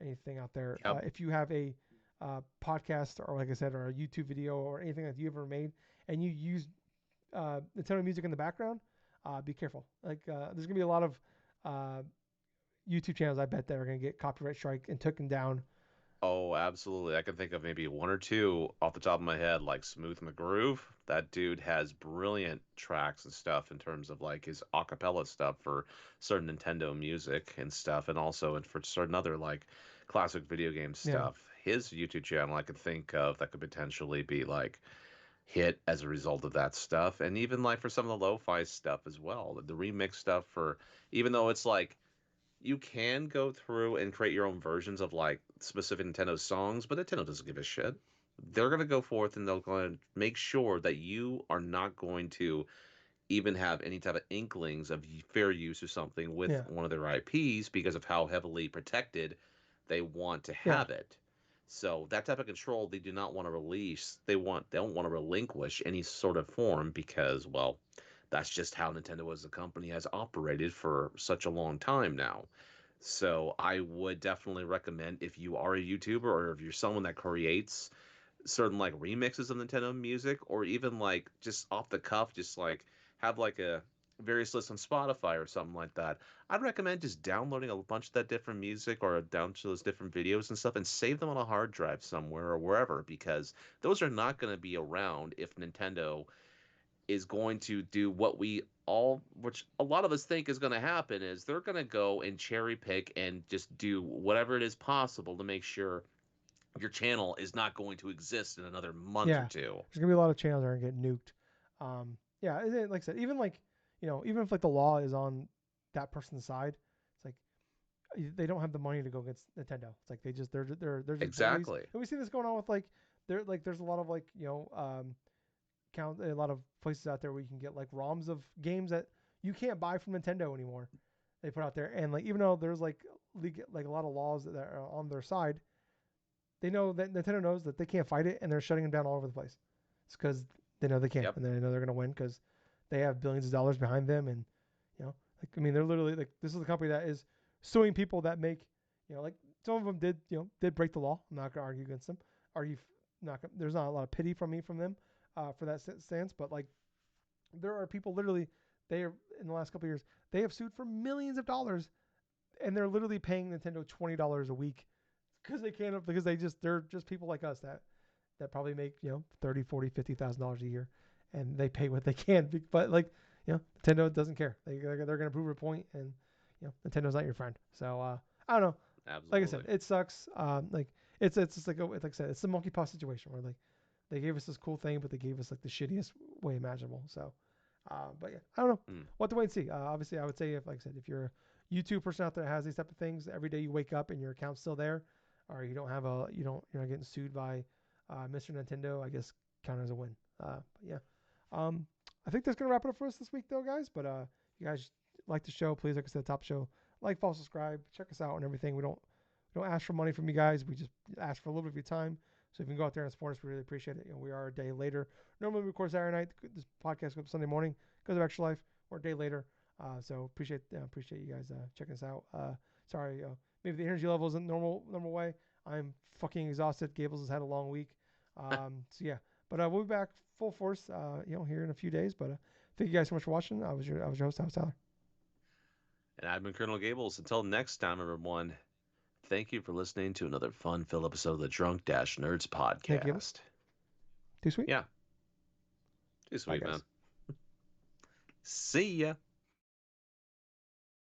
Speaker 1: anything out there.
Speaker 2: Yep.
Speaker 1: If you have a podcast or like I said, or a YouTube video or anything that you ever made, and you use Nintendo music in the background, be careful. Like there's gonna be a lot of YouTube channels I bet that are gonna get copyright strike and taken down.
Speaker 2: Oh, absolutely. I can think of maybe one or two off the top of my head, like Smooth McGroove. That dude has brilliant tracks and stuff in terms of like his acapella stuff for certain Nintendo music and stuff, and also for certain other like classic video game
Speaker 1: Yeah,
Speaker 2: stuff. His YouTube channel I could think of that could potentially be like hit as a result of that stuff, and even like for some of the lo-fi stuff as well. The remix stuff for even though it's like you can go through and create your own versions of like specific Nintendo songs, but Nintendo doesn't give a shit. They're going to go forth and they're going to make sure that you are not going to even have any type of inklings of fair use or something with
Speaker 1: yeah,
Speaker 2: one of their IPs because of how heavily protected they want to
Speaker 1: yeah,
Speaker 2: have it. So that type of control they do not want to release. They don't want to relinquish any sort of form because well, that's just how Nintendo as a company has operated for such a long time now. So I would definitely recommend if you are a YouTuber or if you're someone that creates certain like remixes of Nintendo music or even like just off the cuff, just like have like a various list on Spotify or something like that. I'd recommend just downloading a bunch of that different music or down to those different videos and stuff and save them on a hard drive somewhere or wherever because those are not going to be around if Nintendo is going to do what we all, which a lot of us think is going to happen, is they're going to go and cherry pick and just do whatever it is possible to make sure your channel is not going to exist in another month or
Speaker 1: yeah.
Speaker 2: two.
Speaker 1: There's gonna be a lot of channels that are gonna get nuked. Yeah, like I said, even like even if like the law is on that person's side, it's like they don't have the money to go against Nintendo. It's like they're just bullies.
Speaker 2: Exactly.
Speaker 1: And we see this going on with like there's a lot of like a lot of places out there where you can get like ROMs of games that you can't buy from Nintendo anymore. They put out there, and like even though there's like like a lot of laws that are on their side, they know that Nintendo knows that they can't fight it, and they're shutting them down all over the place. It's because they know they can't,
Speaker 2: Yep.
Speaker 1: and they know they're gonna win because they have billions of dollars behind them, and like I mean, they're literally like this is a company that is suing people that make like some of them did break the law. I'm not gonna argue against them. Argue not there's not a lot of pity from them for that stance, but like there are people literally they are in the last couple of years they have sued for millions of dollars, and they're literally paying Nintendo $20 a week because they can't because they're just people like us that probably make 30, 40, $50,000 a year, and they pay what they can. But like Nintendo doesn't care. They're gonna prove a point, and Nintendo's not your friend. So I don't know.
Speaker 2: Absolutely.
Speaker 1: like I said, it sucks. Like it's just like I said, it's the monkey paw situation where like they gave us this cool thing, but they gave us like the shittiest way imaginable. So, but yeah, I don't know. What to wait and see. Obviously, I would say if, like I said, if you're a YouTube person out there that has these type of things, every day you wake up and your account's still there, or you don't have you're not getting sued by Mr. Nintendo, I guess count as a win. But yeah, I think that's gonna wrap it up for us this week, though, guys. But you guys like the show, please, like I said, top show, like, follow, subscribe, check us out and everything. We don't ask for money from you guys. We just ask for a little bit of your time. So if you can go out there and support us, we really appreciate it. We are a day later. Normally we record Saturday night. This podcast goes up Sunday morning because of Extra Life. We're a day later. So appreciate you guys checking us out. Sorry, maybe the energy level isn't normal way. I'm fucking exhausted. Gables has had a long week. So yeah, but we'll be back full force. Here in a few days. But thank you guys so much for watching. I was your host, Tyler.
Speaker 2: And I've been Colonel Gables. Until next time, everyone. Thank you for listening to another fun-filled episode of the Drunk-Nerds podcast.
Speaker 1: Too sweet?
Speaker 2: Yeah. Too sweet,
Speaker 1: Bye,
Speaker 2: man. See ya.